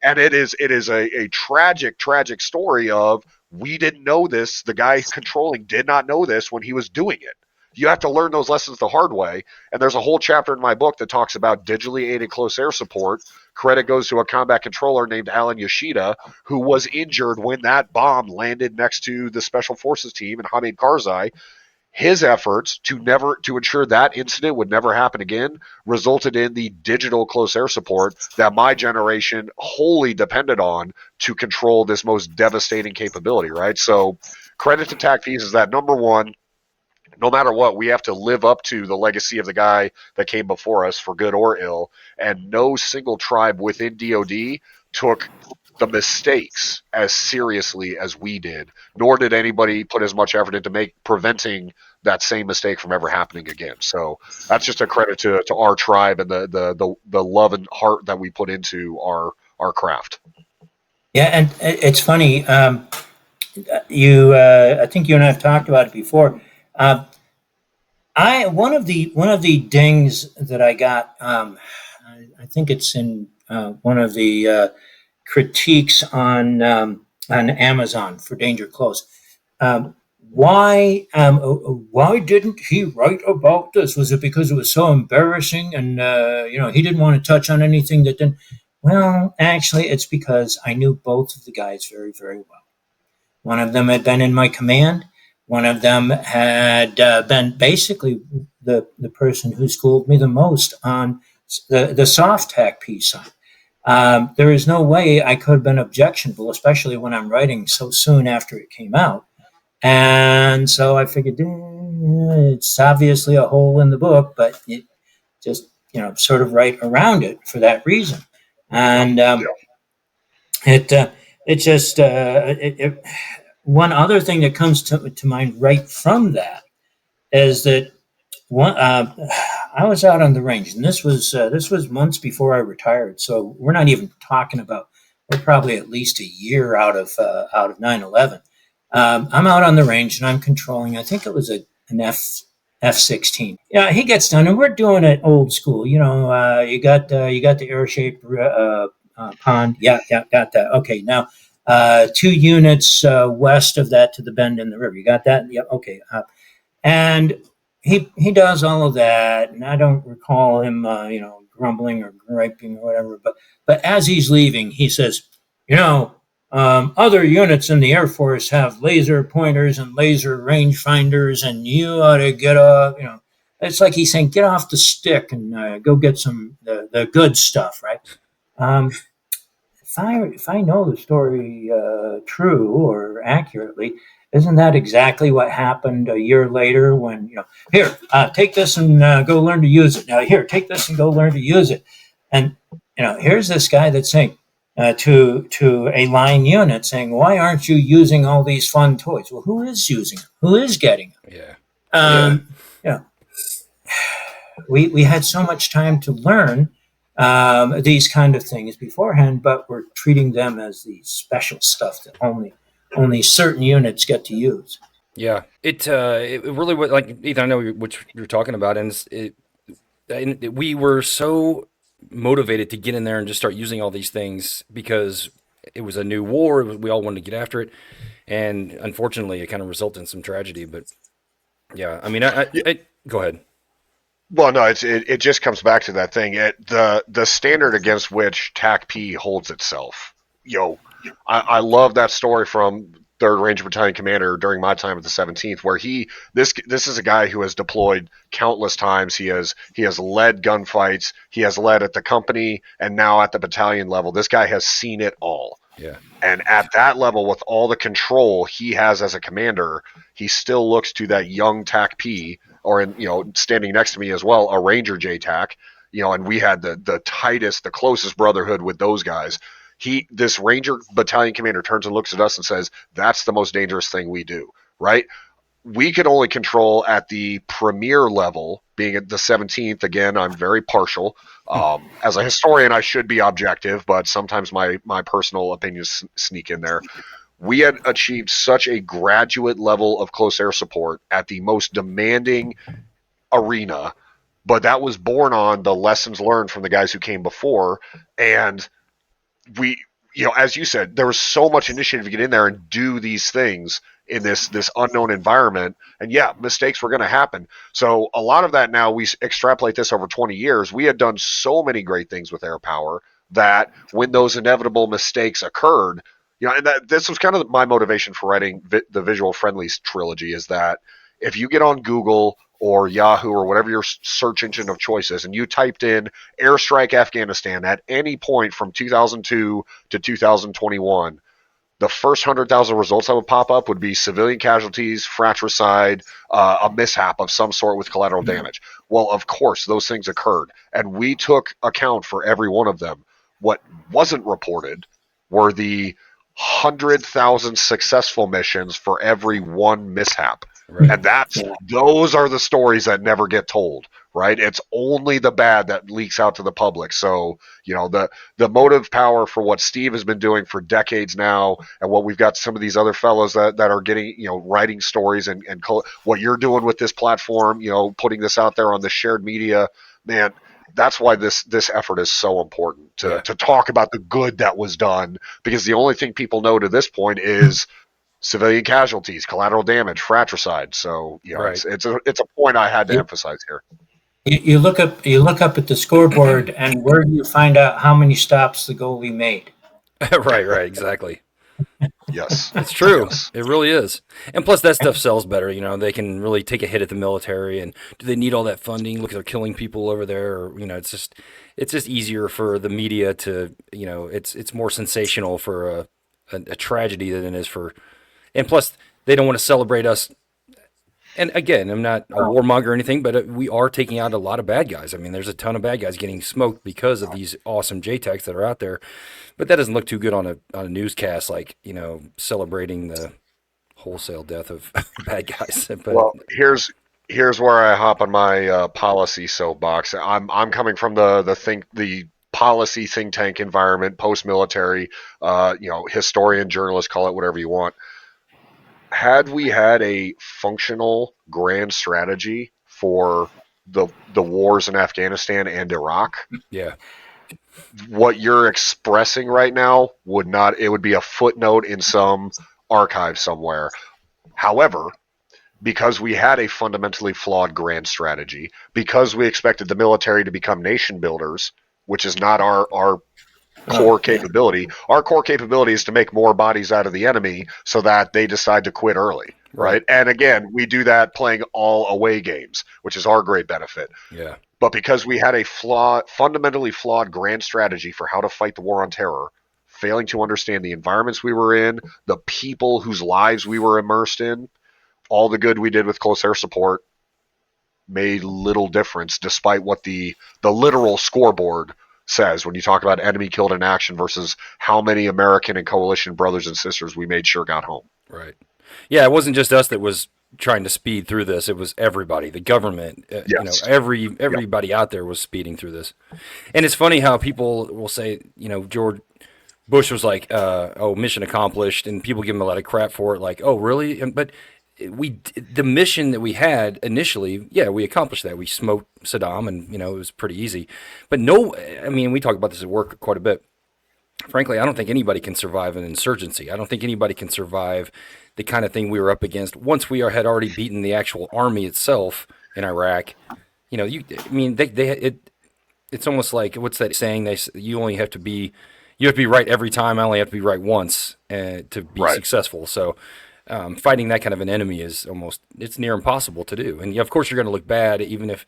And it is a tragic story of, we didn't know this. The guy controlling did not know this when he was doing it. You have to learn those lessons the hard way. And there's a whole chapter in my book that talks about digitally aided close air support. Credit goes to a combat controller named Alan Yoshida, who was injured when that bomb landed next to the Special Forces team and Hamid Karzai. His efforts to ensure that incident would never happen again resulted in the digital close air support that my generation wholly depended on to control this most devastating capability, right? So credit to TACPs is that, number one, no matter what, we have to live up to the legacy of the guy that came before us, for good or ill, and no single tribe within DoD took the mistakes as seriously as we did, nor did anybody put as much effort into preventing that same mistake from ever happening again. So that's just a credit to our tribe and the love and heart that we put into our craft. Yeah, and it's funny. I think you and I have talked about it before. One of the dings that I got, I think it's in one of the critiques on Amazon for Danger Close. Why didn't he write about this? Was it because it was so embarrassing and he didn't want to touch on anything that didn't? Well, actually, it's because I knew both of the guys very, very well. One of them had been in my command. One of them had been basically the person who schooled me the most on the soft TACP side. There is no way I could have been objectionable, especially when I'm writing so soon after it came out. And so I figured it's obviously a hole in the book, but it just, sort of write around it for that reason. And one other thing that comes to mind right from that is that I was out on the range, and this was months before I retired. So we're not even talking about, we're probably at least a year out of 9/11. I'm out on the range and I'm controlling, I think it was an F-16. Yeah, he gets done and we're doing it old school. You got the air-shaped pond. Yeah, got that. Okay, now 2 units west of that to the bend in the river. You got that? Yeah, okay. And he does all of that, and I don't recall him grumbling or griping or whatever. But as he's leaving, he says, other units in the Air Force have laser pointers and laser rangefinders, and you ought to get off. It's like he's saying, get off the stick and go get some the good stuff, right? If I know the story true or accurately, isn't that exactly what happened a year later when, here, take this and go learn to use it. Now, here, take this and go learn to use it. And, here's this guy that's saying to a line unit saying, why aren't you using all these fun toys? Well, who is using them? Who is getting them? Yeah. We had so much time to learn these kind of things beforehand, but we're treating them as the special stuff that only certain units get to use. Yeah, it really was, like, Ethan, I know what you're talking about, and we were so motivated to get in there and just start using all these things because it was a new war. We all wanted to get after it, and unfortunately, it kind of resulted in some tragedy. But yeah, I mean, I go ahead. Well, no, it just comes back to that thing. The standard against which TACP holds itself. I love that story from 3rd Ranger Battalion commander during my time at the 17th, where this is a guy who has deployed countless times. He has led gunfights. He has led at the company and now at the battalion level. This guy has seen it all. Yeah. And at that level, with all the control he has as a commander, he still looks to that young TAC P, or standing next to me as well, a Ranger JTAC. And we had the tightest, the closest brotherhood with those guys. This Ranger battalion commander turns and looks at us and says, "That's the most dangerous thing we do," right? We can only control at the premier level, being at the 17th. Again, I'm very partial. As a historian, I should be objective, but sometimes my personal opinions sneak in there. We had achieved such a graduate level of close air support at the most demanding arena, but that was born on the lessons learned from the guys who came before. And we, as you said, there was so much initiative to get in there and do these things in this unknown environment. And yeah, mistakes were going to happen. So a lot of that, now we extrapolate this over 20 years, we had done so many great things with air power that when those inevitable mistakes occurred, and this was kind of my motivation for writing the Visual Friendlies trilogy, is that if you get on Google or Yahoo or whatever your search engine of choice is, and you typed in airstrike Afghanistan at any point from 2002 to 2021, the first 100,000 results that would pop up would be civilian casualties, fratricide, a mishap of some sort with collateral damage. Well, of course, those things occurred, and we took account for every one of them. What wasn't reported were the 100,000 successful missions for every one mishap. Right. And those are the stories that never get told, right? It's only the bad that leaks out to the public. So, the motive power for what Steve has been doing for decades now, and what we've got some of these other fellows that are getting, writing stories and what you're doing with this platform, putting this out there on the shared media, man, that's why this effort is so important to talk about the good that was done, because the only thing people know to this point is civilian casualties, collateral damage, fratricide. So right. it's a point I had to emphasize here. You look up at the scoreboard, and where do you find out how many stops the goalie made? right, exactly. Yes, it's true. Yes. It really is. And plus, that stuff sells better. They can really take a hit at the military. And do they need all that funding? Look, they're killing people over there. Or, it's just easier for the media to, it's more sensational for a tragedy than it is for. And plus, they don't want to celebrate us. And again, I'm not a warmonger or anything, but we are taking out a lot of bad guys. I mean, there's a ton of bad guys getting smoked because of these awesome JTACs that are out there. But that doesn't look too good on a newscast, like, celebrating the wholesale death of bad guys. But, well, here's where I hop on my policy soapbox. I'm coming from the policy think tank environment, post-military, historian, journalist, call it whatever you want. Had we had a functional grand strategy for the wars in Afghanistan and Iraq, what you're expressing right now would be a footnote in some archive somewhere. However, because we had a fundamentally flawed grand strategy, because we expected the military to become nation builders, which is not our core capability. Our core capability is to make more bodies out of the enemy so that they decide to quit early, right? And again, we do that playing all away games, which is our great benefit. Yeah. But because we had a fundamentally flawed grand strategy for how to fight the war on terror, failing to understand the environments we were in, the people whose lives we were immersed in, all the good we did with close air support made little difference, despite what the literal scoreboard says when you talk about enemy killed in action versus how many American and coalition brothers and sisters we made sure got home. Right. Yeah, it wasn't just us that was trying to speed through this. It was everybody, the government, yes. Everybody out there was speeding through this. And it's funny how people will say, George Bush was like, mission accomplished, and people give him a lot of crap for it, like, oh, really? But the mission that we had initially, we accomplished that. We smoked Saddam, and it was pretty easy. But we talk about this at work quite a bit. Frankly, I don't think anybody can survive an insurgency. I don't think anybody can survive the kind of thing we were up against once we had already beaten the actual army itself in Iraq. It's almost like, what's that saying? You only have to be you have to be right every time. I only have to be right once to be Right. successful. So fighting that kind of an enemy is it's near impossible to do. And of course, you're going to look bad, even if,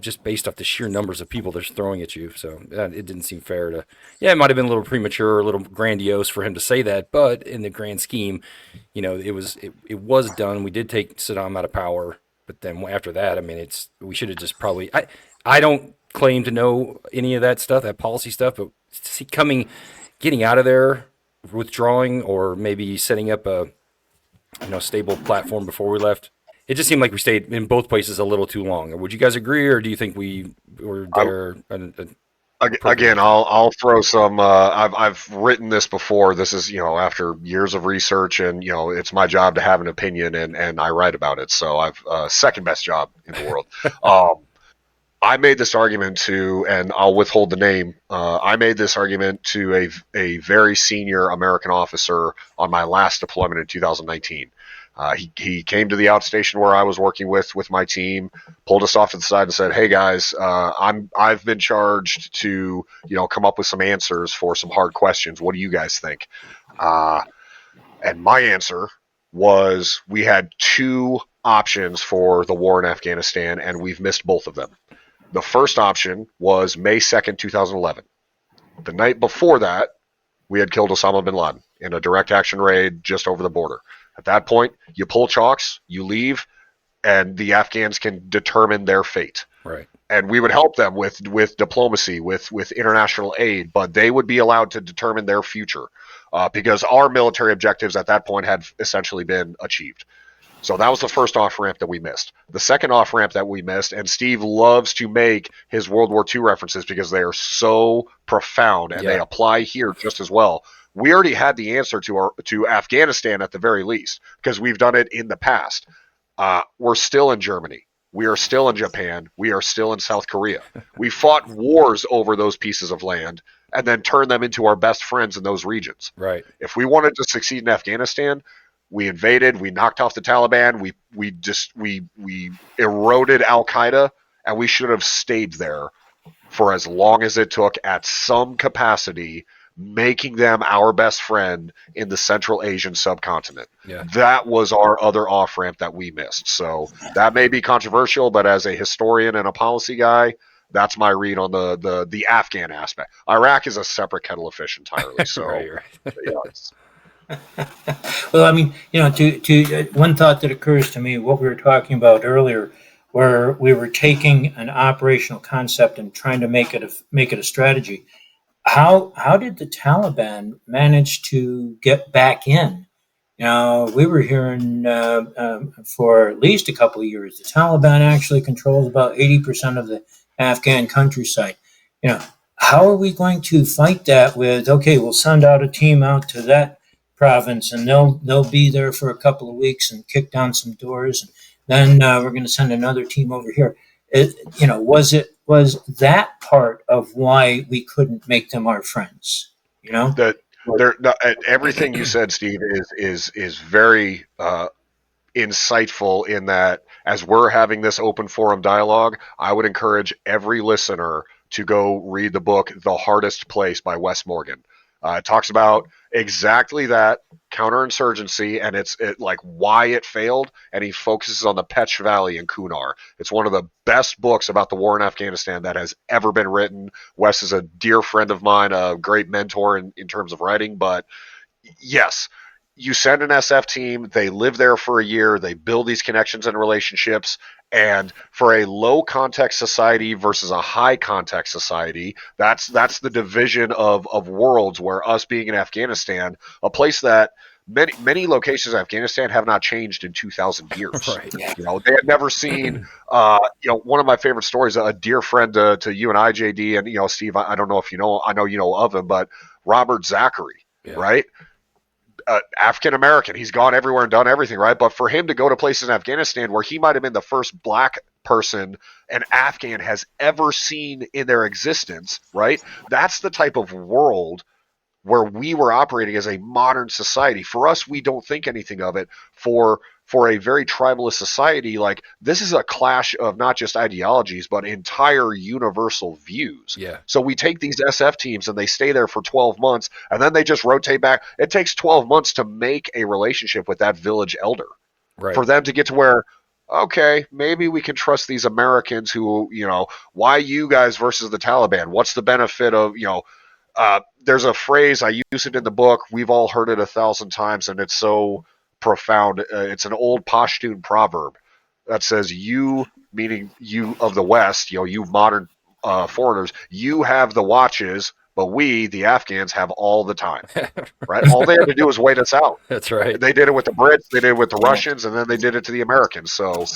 just based off the sheer numbers of people they're throwing at you. So it didn't seem fair to, it might have been a little premature, a little grandiose for him to say that, but in the grand scheme, it was done. We did take Saddam out of power, but then after that, I mean, we should have just probably, I don't claim to know any of that stuff, that policy stuff, but getting out of there, withdrawing, or maybe setting up a stable platform before we left. It just seemed like we stayed in both places a little too long. Would you guys agree, or do you think we were there? Again, I'll throw some. I've written this before. This is after years of research, and it's my job to have an opinion, and I write about it. So I've second best job in the world. I made this argument to, and I'll withhold the name. I made this argument to a very senior American officer on my last deployment in 2019. He came to the outstation where I was working with my team, pulled us off to the side and said, "Hey guys, I've been charged to come up with some answers for some hard questions. What do you guys think?" And my answer was, we had two options for the war in Afghanistan, and we've missed both of them. The first option was May 2nd, 2011. The night before that, we had killed Osama bin Laden in a direct action raid just over the border. At that point, you pull chalks, you leave, and the Afghans can determine their fate. Right. And we would help them with diplomacy, with international aid, but they would be allowed to determine their future because our military objectives at that point had essentially been achieved. So that was the first off-ramp that we missed. The second off-ramp that we missed, and Steve loves to make his World War II references because they are so profound and they apply here just as well. We already had the answer to Afghanistan at the very least because we've done it in the past. We're still in Germany. We are still in Japan. We are still in South Korea. We fought wars over those pieces of land and then turned them into our best friends in those regions. Right. If we wanted to succeed in Afghanistan, we invaded, we knocked off the Taliban, we eroded Al Qaeda, and we should have stayed there for as long as it took at some capacity, making them our best friend in the Central Asian subcontinent. Yeah. That was our other off-ramp that we missed. So that may be controversial, but as a historian and a policy guy, that's my read on the Afghan aspect. Iraq is a separate kettle of fish entirely. So right. Well, I mean, to one thought that occurs to me, what we were talking about earlier, where we were taking an operational concept and trying to make it a strategy. How did the Taliban manage to get back in? We were hearing for at least a couple of years, the Taliban actually controls about 80% of the Afghan countryside. How are we going to fight that with, okay, we'll send out a team out to that province and they'll be there for a couple of weeks and kick down some doors, and then we're going to send another team over here. Was that part of why we couldn't make them our friends? Everything you said, Steve, is very insightful in that as we're having this open forum dialogue, I would encourage every listener to go read the book The Hardest Place by Wes Morgan. It talks about exactly that, counterinsurgency, and it's like why it failed, and he focuses on the Pech Valley in Kunar. It's one of the best books about the war in Afghanistan that has ever been written. Wes is a dear friend of mine, a great mentor in terms of writing, but yes, you send an SF team, they live there for a year, they build these connections and relationships, and for a low context society versus a high context society, that's the division of worlds, where us being in Afghanistan, a place that many locations in Afghanistan have not changed in 2,000 years. Right. They had never seen, one of my favorite stories, a dear friend to you and I, JD, and, Steve, I don't know if I know you know of him, but Robert Zachary, right? African American. He's gone everywhere and done everything, right? But for him to go to places in Afghanistan where he might have been the first black person an Afghan has ever seen in their existence, right? That's the type of world where we were operating as a modern society. For us, we don't think anything of it. For a very tribalist society, like this is a clash of not just ideologies, but entire universal views. Yeah. So we take these SF teams and they stay there for 12 months and then they just rotate back. It takes 12 months to make a relationship with that village elder Right. for them to get to where, okay, maybe we can trust these Americans who, why you guys versus the Taliban? What's the benefit of, there's a phrase, I use it in the book. We've all heard it 1,000 times and it's so profound. It's an old Pashtun proverb that says, you, meaning you of the West, you modern foreigners, you have the watches, but we, the Afghans, have all the time, right? All they had to do was wait us out. That's right. They did it with the Brits, they did it with the Russians, and then they did it to the Americans. So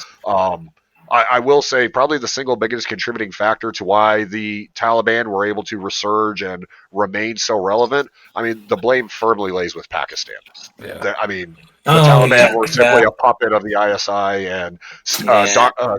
I will say probably the single biggest contributing factor to why the Taliban were able to resurge and remain so relevant, I mean, the blame firmly lays with Pakistan. Yeah. The Taliban were simply a puppet of the ISI, and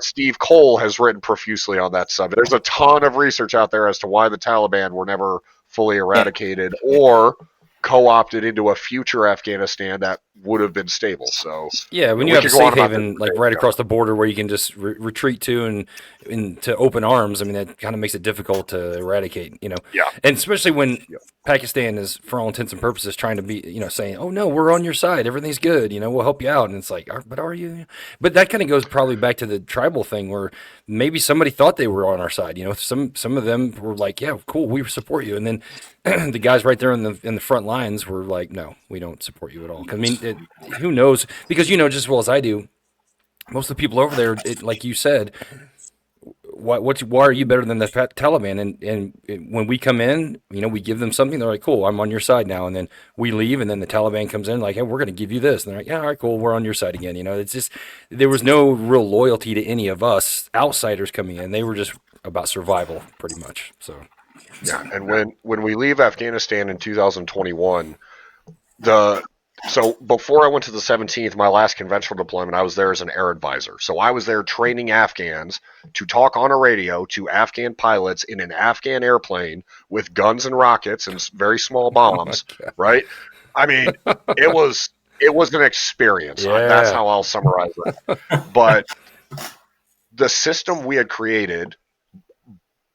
Steve Cole has written profusely on that subject. There's a ton of research out there as to why the Taliban were never fully eradicated or co-opted into a future Afghanistan that would have been stable. So yeah, when you have a safe haven like right across the border where you can just retreat to and to open arms, I mean that kind of makes it difficult to eradicate, Yeah. And especially when Pakistan is, for all intents and purposes, trying to be, saying, "Oh no, we're on your side, everything's good, we'll help you out," and it's like, "But are you?" But that kind of goes probably back to the tribal thing where maybe somebody thought they were on our side. Some of them were like, "Yeah, cool, we support you," and then the guys right there in the front lines were like, "No, we don't support you at all." I mean, who knows? Because just as well as I do, most of the people over there, like you said, why are you better than the Taliban? And when we come in, we give them something. They're like, "Cool, I'm on your side now." And then we leave, and then the Taliban comes in, like, "Hey, we're going to give you this." And they're like, "Yeah, all right, cool, we're on your side again." It's just there was no real loyalty to any of us outsiders coming in. They were just about survival, pretty much. So. Yeah, and when we leave Afghanistan in 2021, so before I went to the 17th, my last conventional deployment, I was there as an air advisor. So I was there training Afghans to talk on a radio to Afghan pilots in an Afghan airplane with guns and rockets and very small bombs, right? I mean, it was an experience. Yeah. That's how I'll summarize it. But the system we had created,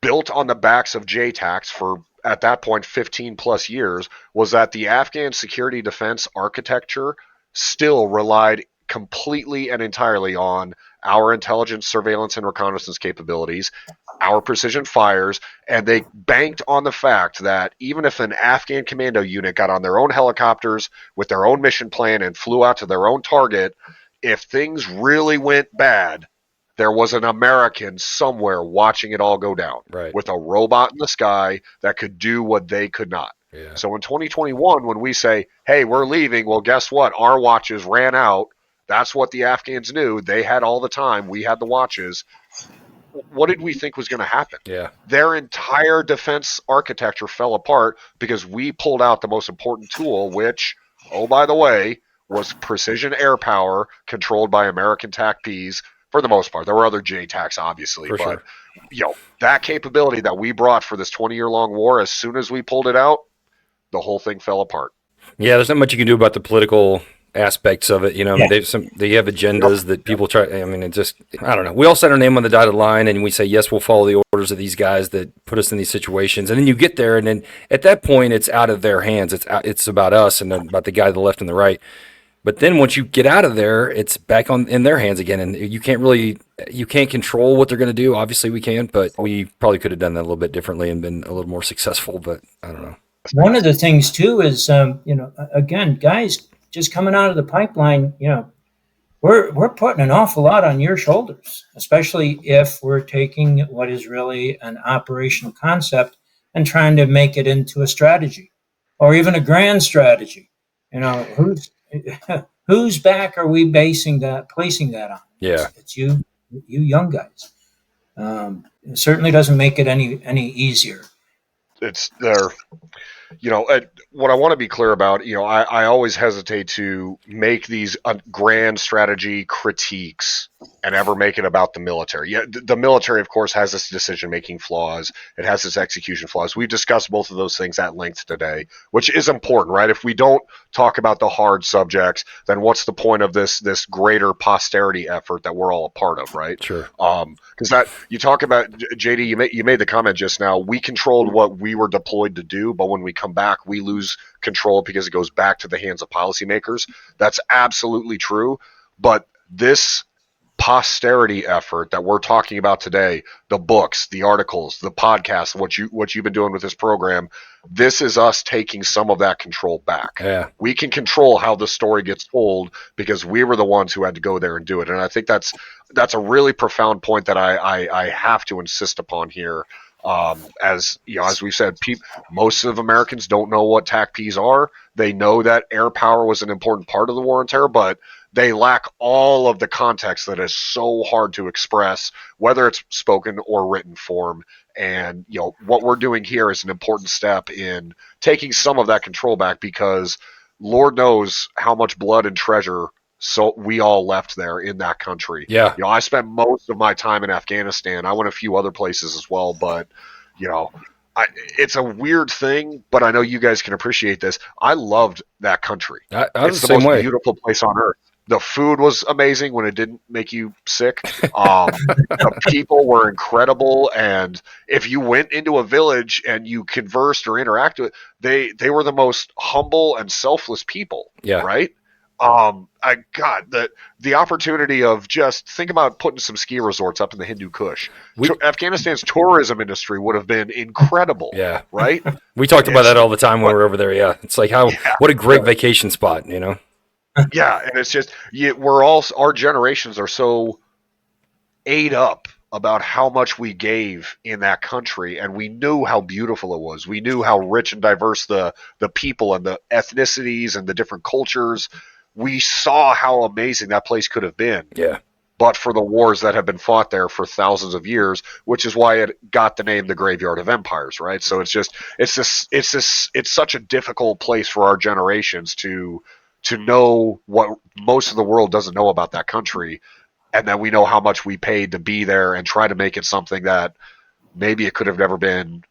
built on the backs of JTACs for, at that point, 15 plus years, was that the Afghan security defense architecture still relied completely and entirely on our intelligence, surveillance, and reconnaissance capabilities, our precision fires, and they banked on the fact that even if an Afghan commando unit got on their own helicopters with their own mission plan and flew out to their own target, if things really went bad, there was an American somewhere watching it all go down, right, with a robot in the sky that could do what they could not. Yeah. So in 2021, when we say, hey, we're leaving, well, guess what? Our watches ran out. That's what the Afghans knew. They had all the time. We had the watches. What did we think was going to happen? Yeah. Their entire defense architecture fell apart because we pulled out the most important tool, which, oh, by the way, was precision air power controlled by American TACPs. For the most part, there were other JTACs, obviously, For but sure. That capability that we brought for this 20-year-long war, as soon as we pulled it out, the whole thing fell apart. Yeah, there's not much you can do about the political aspects of it. They have agendas that people try. I mean, I don't know. We all set our name on the dotted line, and we say yes, we'll follow the orders of these guys that put us in these situations. And then you get there, and then at that point, it's out of their hands. It's about us and about the guy to the left and the right. But then once you get out of there, it's back in their hands again, and you can't control what they're going to do. Obviously, we can, but we probably could have done that a little bit differently and been a little more successful. But I don't know. One of the things too is, again, guys just coming out of the pipeline, we're putting an awful lot on your shoulders, especially if we're taking what is really an operational concept and trying to make it into a strategy, or even a grand strategy. Whose back are we placing that on? Yeah, it's you young guys. It certainly doesn't make it any easier. It's there. what I want to be clear about, I always hesitate to make these grand strategy critiques and ever make it about the military. Yeah, the military, of course, has its decision-making flaws. It has its execution flaws. We've discussed both of those things at length today, which is important, right? If we don't talk about the hard subjects, then what's the point of this greater posterity effort that we're all a part of, right? Sure. Because that you talk about, JD, you made the comment just now. We controlled what we were deployed to do, but when we come back, we lose control because it goes back to the hands of policymakers. That's absolutely true. But this posterity effort that we're talking about today, the books, the articles, the podcasts, what you've been doing with this program, this is us taking some of that control back. Yeah. We can control how the story gets told because we were the ones who had to go there and do it. And I think that's a really profound point that I have to insist upon here. As we said, most of Americans don't know what TACPs are. They know that air power was an important part of the war on terror, but they lack all of the context that is so hard to express, whether it's spoken or written form. And what we're doing here is an important step in taking some of that control back, because Lord knows how much blood and treasure we all left there in that country. Yeah. I spent most of my time in Afghanistan. I went a few other places as well, but it's a weird thing, but I know you guys can appreciate this. I loved that country. It's the most beautiful place on earth. The food was amazing when it didn't make you sick. The people were incredible, and if you went into a village and you conversed or interacted, they were the most humble and selfless people. Yeah. Right. The opportunity of just think about putting some ski resorts up in the Hindu Kush. Afghanistan's tourism industry would have been incredible. Yeah. Right. We talked about that all the time when we were over there. Yeah. It's like what a great vacation spot, Yeah. And it's just, our generations are so ate up about how much we gave in that country, and we knew how beautiful it was. We knew how rich and diverse the people and the ethnicities and the different cultures. We saw how amazing that place could have been. Yeah. But for the wars that have been fought there for thousands of years, which is why it got the name the Graveyard of Empires, right? So it's such a difficult place for our generations to know what most of the world doesn't know about that country. And then we know how much we paid to be there and try to make it something that maybe it could have never been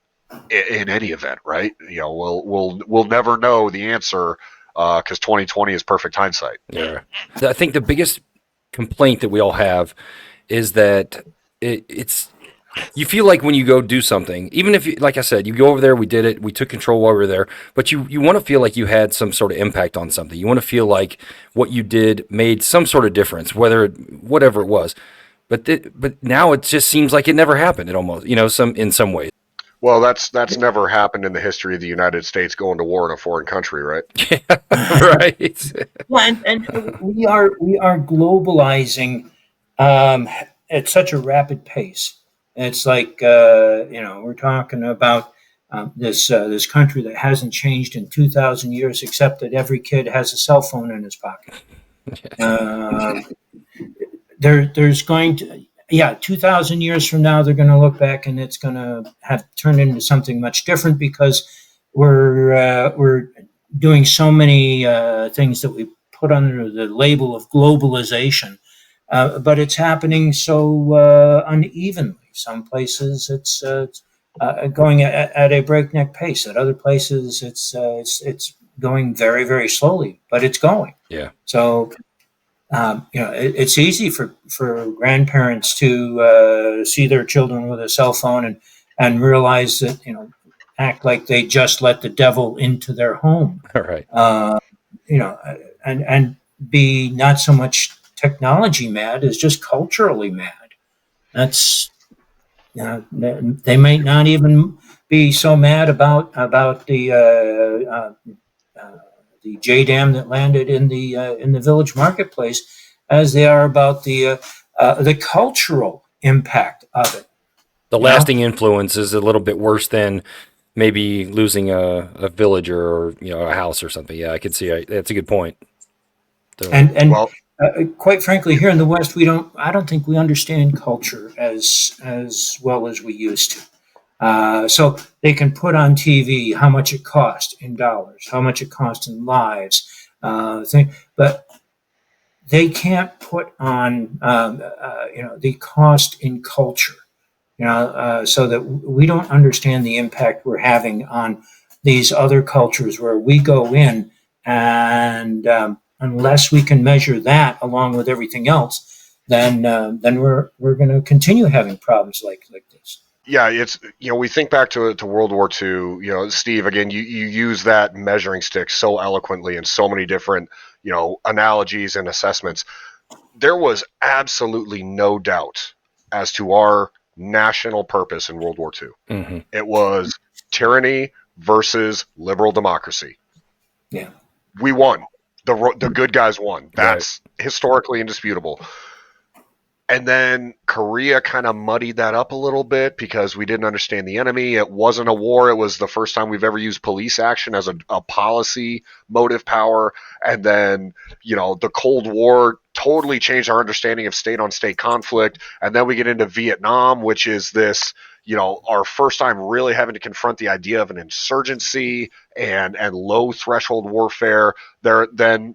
in any event, right? We'll never know the answer because 2020 is perfect hindsight. Yeah. I think the biggest complaint that we all have is that it's you feel like when you go do something, even if like I said, you go over there, we did it, we took control while we were there, but you want to feel like you had some sort of impact on something. You want to feel like what you did made some sort of difference, whatever it was. But now it just seems like it never happened. It almost, in some ways. Well, that's never happened in the history of the United States going to war in a foreign country, right? Yeah, right. Well, and we are globalizing at such a rapid pace. It's like we're talking about this country that hasn't changed in 2,000 years, except that every kid has a cell phone in his pocket. There's going to 2,000 years from now, they're going to look back and it's going to have turned into something much different because we're doing so many things that we put under the label of globalization, but it's happening so unevenly. Some places it's going at a breakneck pace. At other places it's going very, very slowly, but it's going. Yeah. So it's easy for grandparents to see their children with a cell phone and realize that act like they just let the devil into their home. All right. And be not so much technology mad as just culturally mad. That's they might not even be so mad about the JDAM that landed in the Village Marketplace as they are about the cultural impact of it. The lasting influence is a little bit worse than maybe losing a villager or a house or something. Yeah, I can see. That's a good point. So, quite frankly, here in the West, I don't think we understand culture as well as we used to. So they can put on TV how much it cost in dollars, how much it cost in lives, but they can't put on the cost in culture. So that we don't understand the impact we're having on these other cultures where we go in, and unless we can measure that along with everything else, then we're going to continue having problems like this. Yeah, it's we think back to World War II. Steve, again, you use that measuring stick so eloquently in so many different analogies and assessments. There was absolutely no doubt as to our national purpose in World War II. Mm-hmm. It was tyranny versus liberal democracy. Yeah, we won. The good guys won. That's historically indisputable. And then Korea kind of muddied that up a little bit because we didn't understand the enemy. It wasn't a war. It was the first time we've ever used police action as a policy motive power. And then, the Cold War totally changed our understanding of state-on-state conflict. And then we get into Vietnam, which is this, our first time really having to confront the idea of an insurgency and low threshold warfare. Then,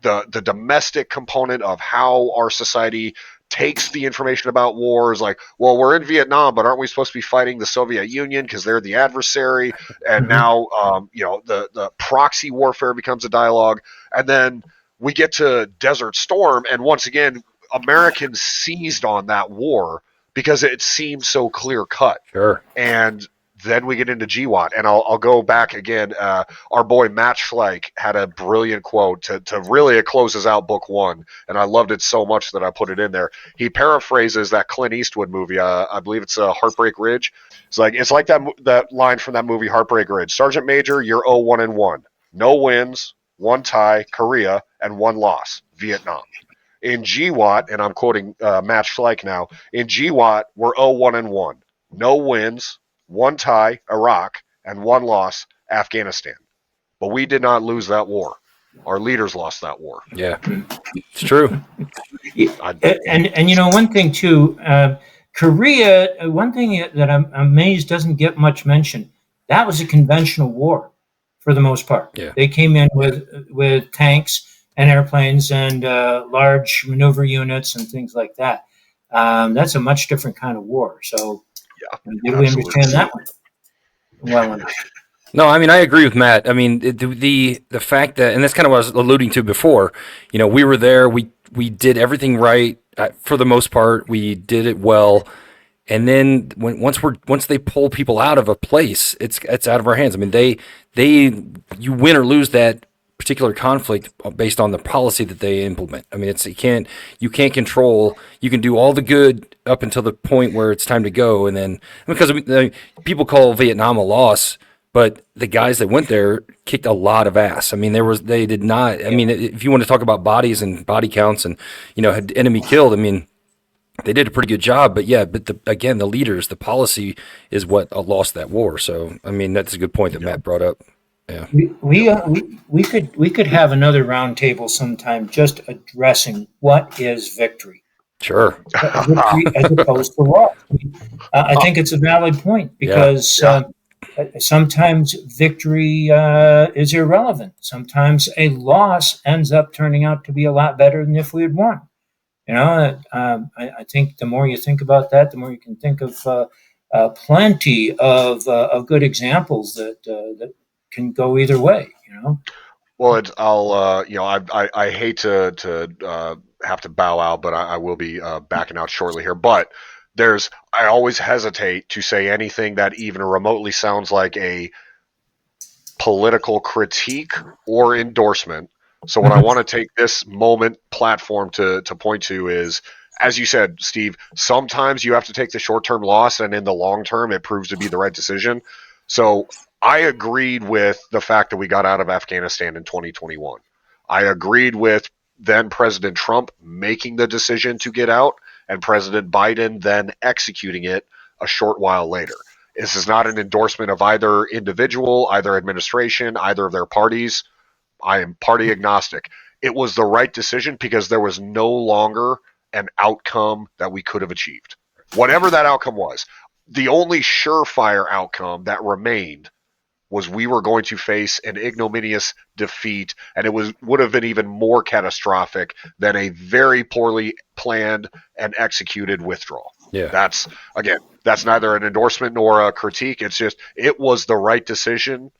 the domestic component of how our society takes the information about war is like, well, we're in Vietnam, but aren't we supposed to be fighting the Soviet Union because they're the adversary? And now, the proxy warfare becomes a dialogue. And then we get to Desert Storm, and once again, Americans seized on that war because it seemed so clear cut. Sure. And then we get into GWOT, and I'll go back again. Our boy Matt Schleich had a brilliant quote to really, it closes out book one, and I loved it so much that I put it in there. He paraphrases that Clint Eastwood movie. I believe it's Heartbreak Ridge. It's like that line from that movie Heartbreak Ridge. Sergeant Major, you're 0-1-1. No wins, one tie, Korea, and one loss, Vietnam. In GWOT, and I'm quoting Matt Schleich now, in GWOT, we're 0-1-1. No wins, one tie, Iraq, and one loss, Afghanistan. But we did not lose that war. Our leaders lost that war. Yeah, it's true. And one thing too, Korea. One thing that I'm amazed doesn't get much mention. That was a conventional war, for the most part. Yeah. They came in with tanks and airplanes and large maneuver units and things like that. That's a much different kind of war. So. Yeah, did we understand that one well enough? No, I mean, I agree with Matt. I mean, the fact that, and that's kind of what I was alluding to before, we were there, we did everything right for the most part, we did it well. And then once they pull people out of a place, it's out of our hands. I mean, you win or lose that particular conflict based on the policy that they implement. I mean, you can't control. You can do all the good up until the point where it's time to go, and then because people call Vietnam a loss, but the guys that went there kicked a lot of ass. I mean, they did not. I mean, if you want to talk about bodies and body counts and had enemy killed, I mean, they did a pretty good job. But yeah, again, the leaders, the policy is what lost that war. So I mean, that's a good point that Matt brought up. Yeah. We could have another roundtable sometime just addressing what is victory. Sure. Victory as opposed to loss. I think it's a valid point because sometimes victory is irrelevant. Sometimes a loss ends up turning out to be a lot better than if we had won. I think the more you think about that, the more you can think of plenty of good examples that can go either way, Well, I hate to have to bow out, but I will be backing out shortly here. But I always hesitate to say anything that even remotely sounds like a political critique or endorsement. So what I want to take this moment platform to point to is, as you said, Steve, sometimes you have to take the short-term loss, and in the long term, it proves to be the right decision. So I agreed with the fact that we got out of Afghanistan in 2021. I agreed with then President Trump making the decision to get out and President Biden then executing it a short while later. This is not an endorsement of either individual, either administration, either of their parties. I am party agnostic. It was the right decision because there was no longer an outcome that we could have achieved. Whatever that outcome was, the only surefire outcome that remained was we were going to face an ignominious defeat, and it would have been even more catastrophic than a very poorly planned and executed withdrawal. Yeah. That's neither an endorsement nor a critique. It's just, it was the right decision,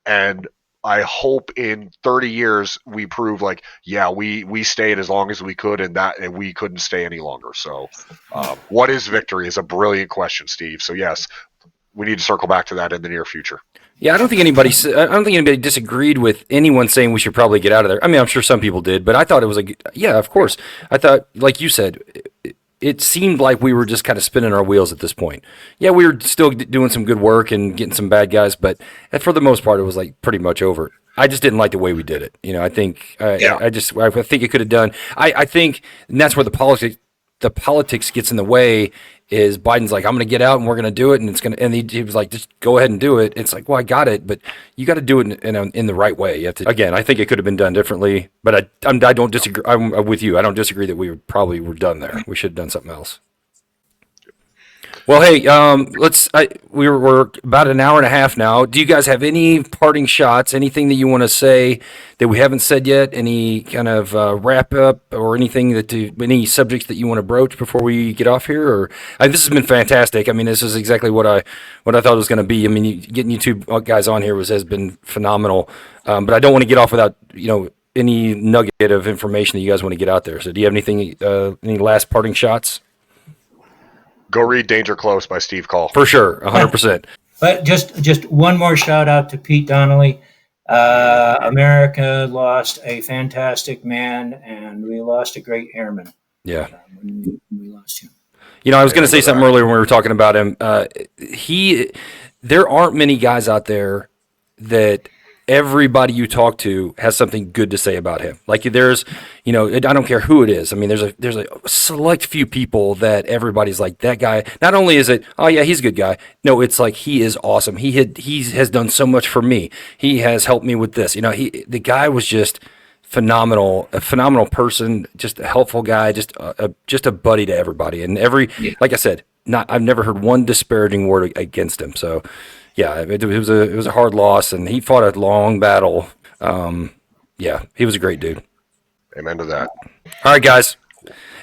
and I hope in 30 years we prove like, yeah, we stayed as long as we could, and we couldn't stay any longer. So, what is victory is a brilliant question, Steve. So yes, we need to circle back to that in the near future. Yeah, I don't think anybody disagreed with anyone saying we should probably get out of there. I mean, I'm sure some people did, but I thought it was yeah, of course. I thought, like you said, it seemed like we were just kind of spinning our wheels at this point. Yeah, we were still doing some good work and getting some bad guys, but for the most part, it was like pretty much over. I just didn't like the way we did it. I think I think it could have done. I think, and that's where the politics gets in the way. Is Biden's like, I'm going to get out and we're going to do it, and he was like, just go ahead and do it. It's like, well, I got it, but you got to do it in the right way. You have to. Again, I think it could have been done differently, but I don't disagree. I'm with you. I don't disagree that we probably were done there. We should have done something else. Well, hey, we're about an hour and a half now. Do you guys have any parting shots? Anything that you want to say that we haven't said yet? Any kind of wrap up or anything any subjects that you want to broach before we get off here? Or this has been fantastic. I mean, this is exactly what I thought it was going to be. I mean, getting you two guys on here has been phenomenal. But I don't want to get off without any nugget of information that you guys want to get out there. So, do you have anything? Any last parting shots? Go read Danger Close by Steve Call. For sure, 100%. But just one more shout out to Pete Donnelly. America lost a fantastic man, and we lost a great airman. Yeah. When we lost him. I was going to say something earlier when we were talking about him. There aren't many guys out there that everybody you talk to has something good to say about him. Like there's, I don't care who it is. I mean, there's a select few people that everybody's like, that guy, not only is it, oh yeah, he's a good guy. No, it's like, he is awesome. He has done so much for me. He has helped me with this. The guy was just phenomenal, a phenomenal person, just a helpful guy, just a buddy to everybody. And like I said, I've never heard one disparaging word against him. So, yeah, it was a hard loss, and he fought a long battle. Yeah, he was a great dude. Amen to that. All right, guys.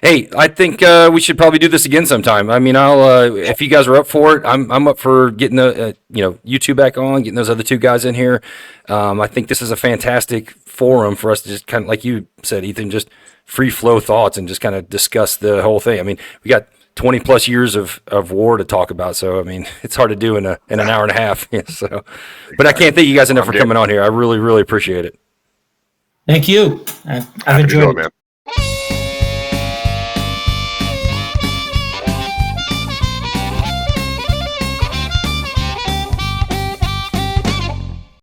Hey, I think we should probably do this again sometime. I mean, I'll if you guys are up for it, I'm up for getting you two back on, getting those other two guys in here. I think this is a fantastic forum for us to just kind of, like you said, Ethan, just free flow thoughts and just kind of discuss the whole thing. I mean, we got 20 plus years of war to talk about. So, I mean, it's hard to do in an hour and a half. So, but I can't thank you guys enough for coming on here. I really, really appreciate it. Thank you. I've enjoyed it. Man.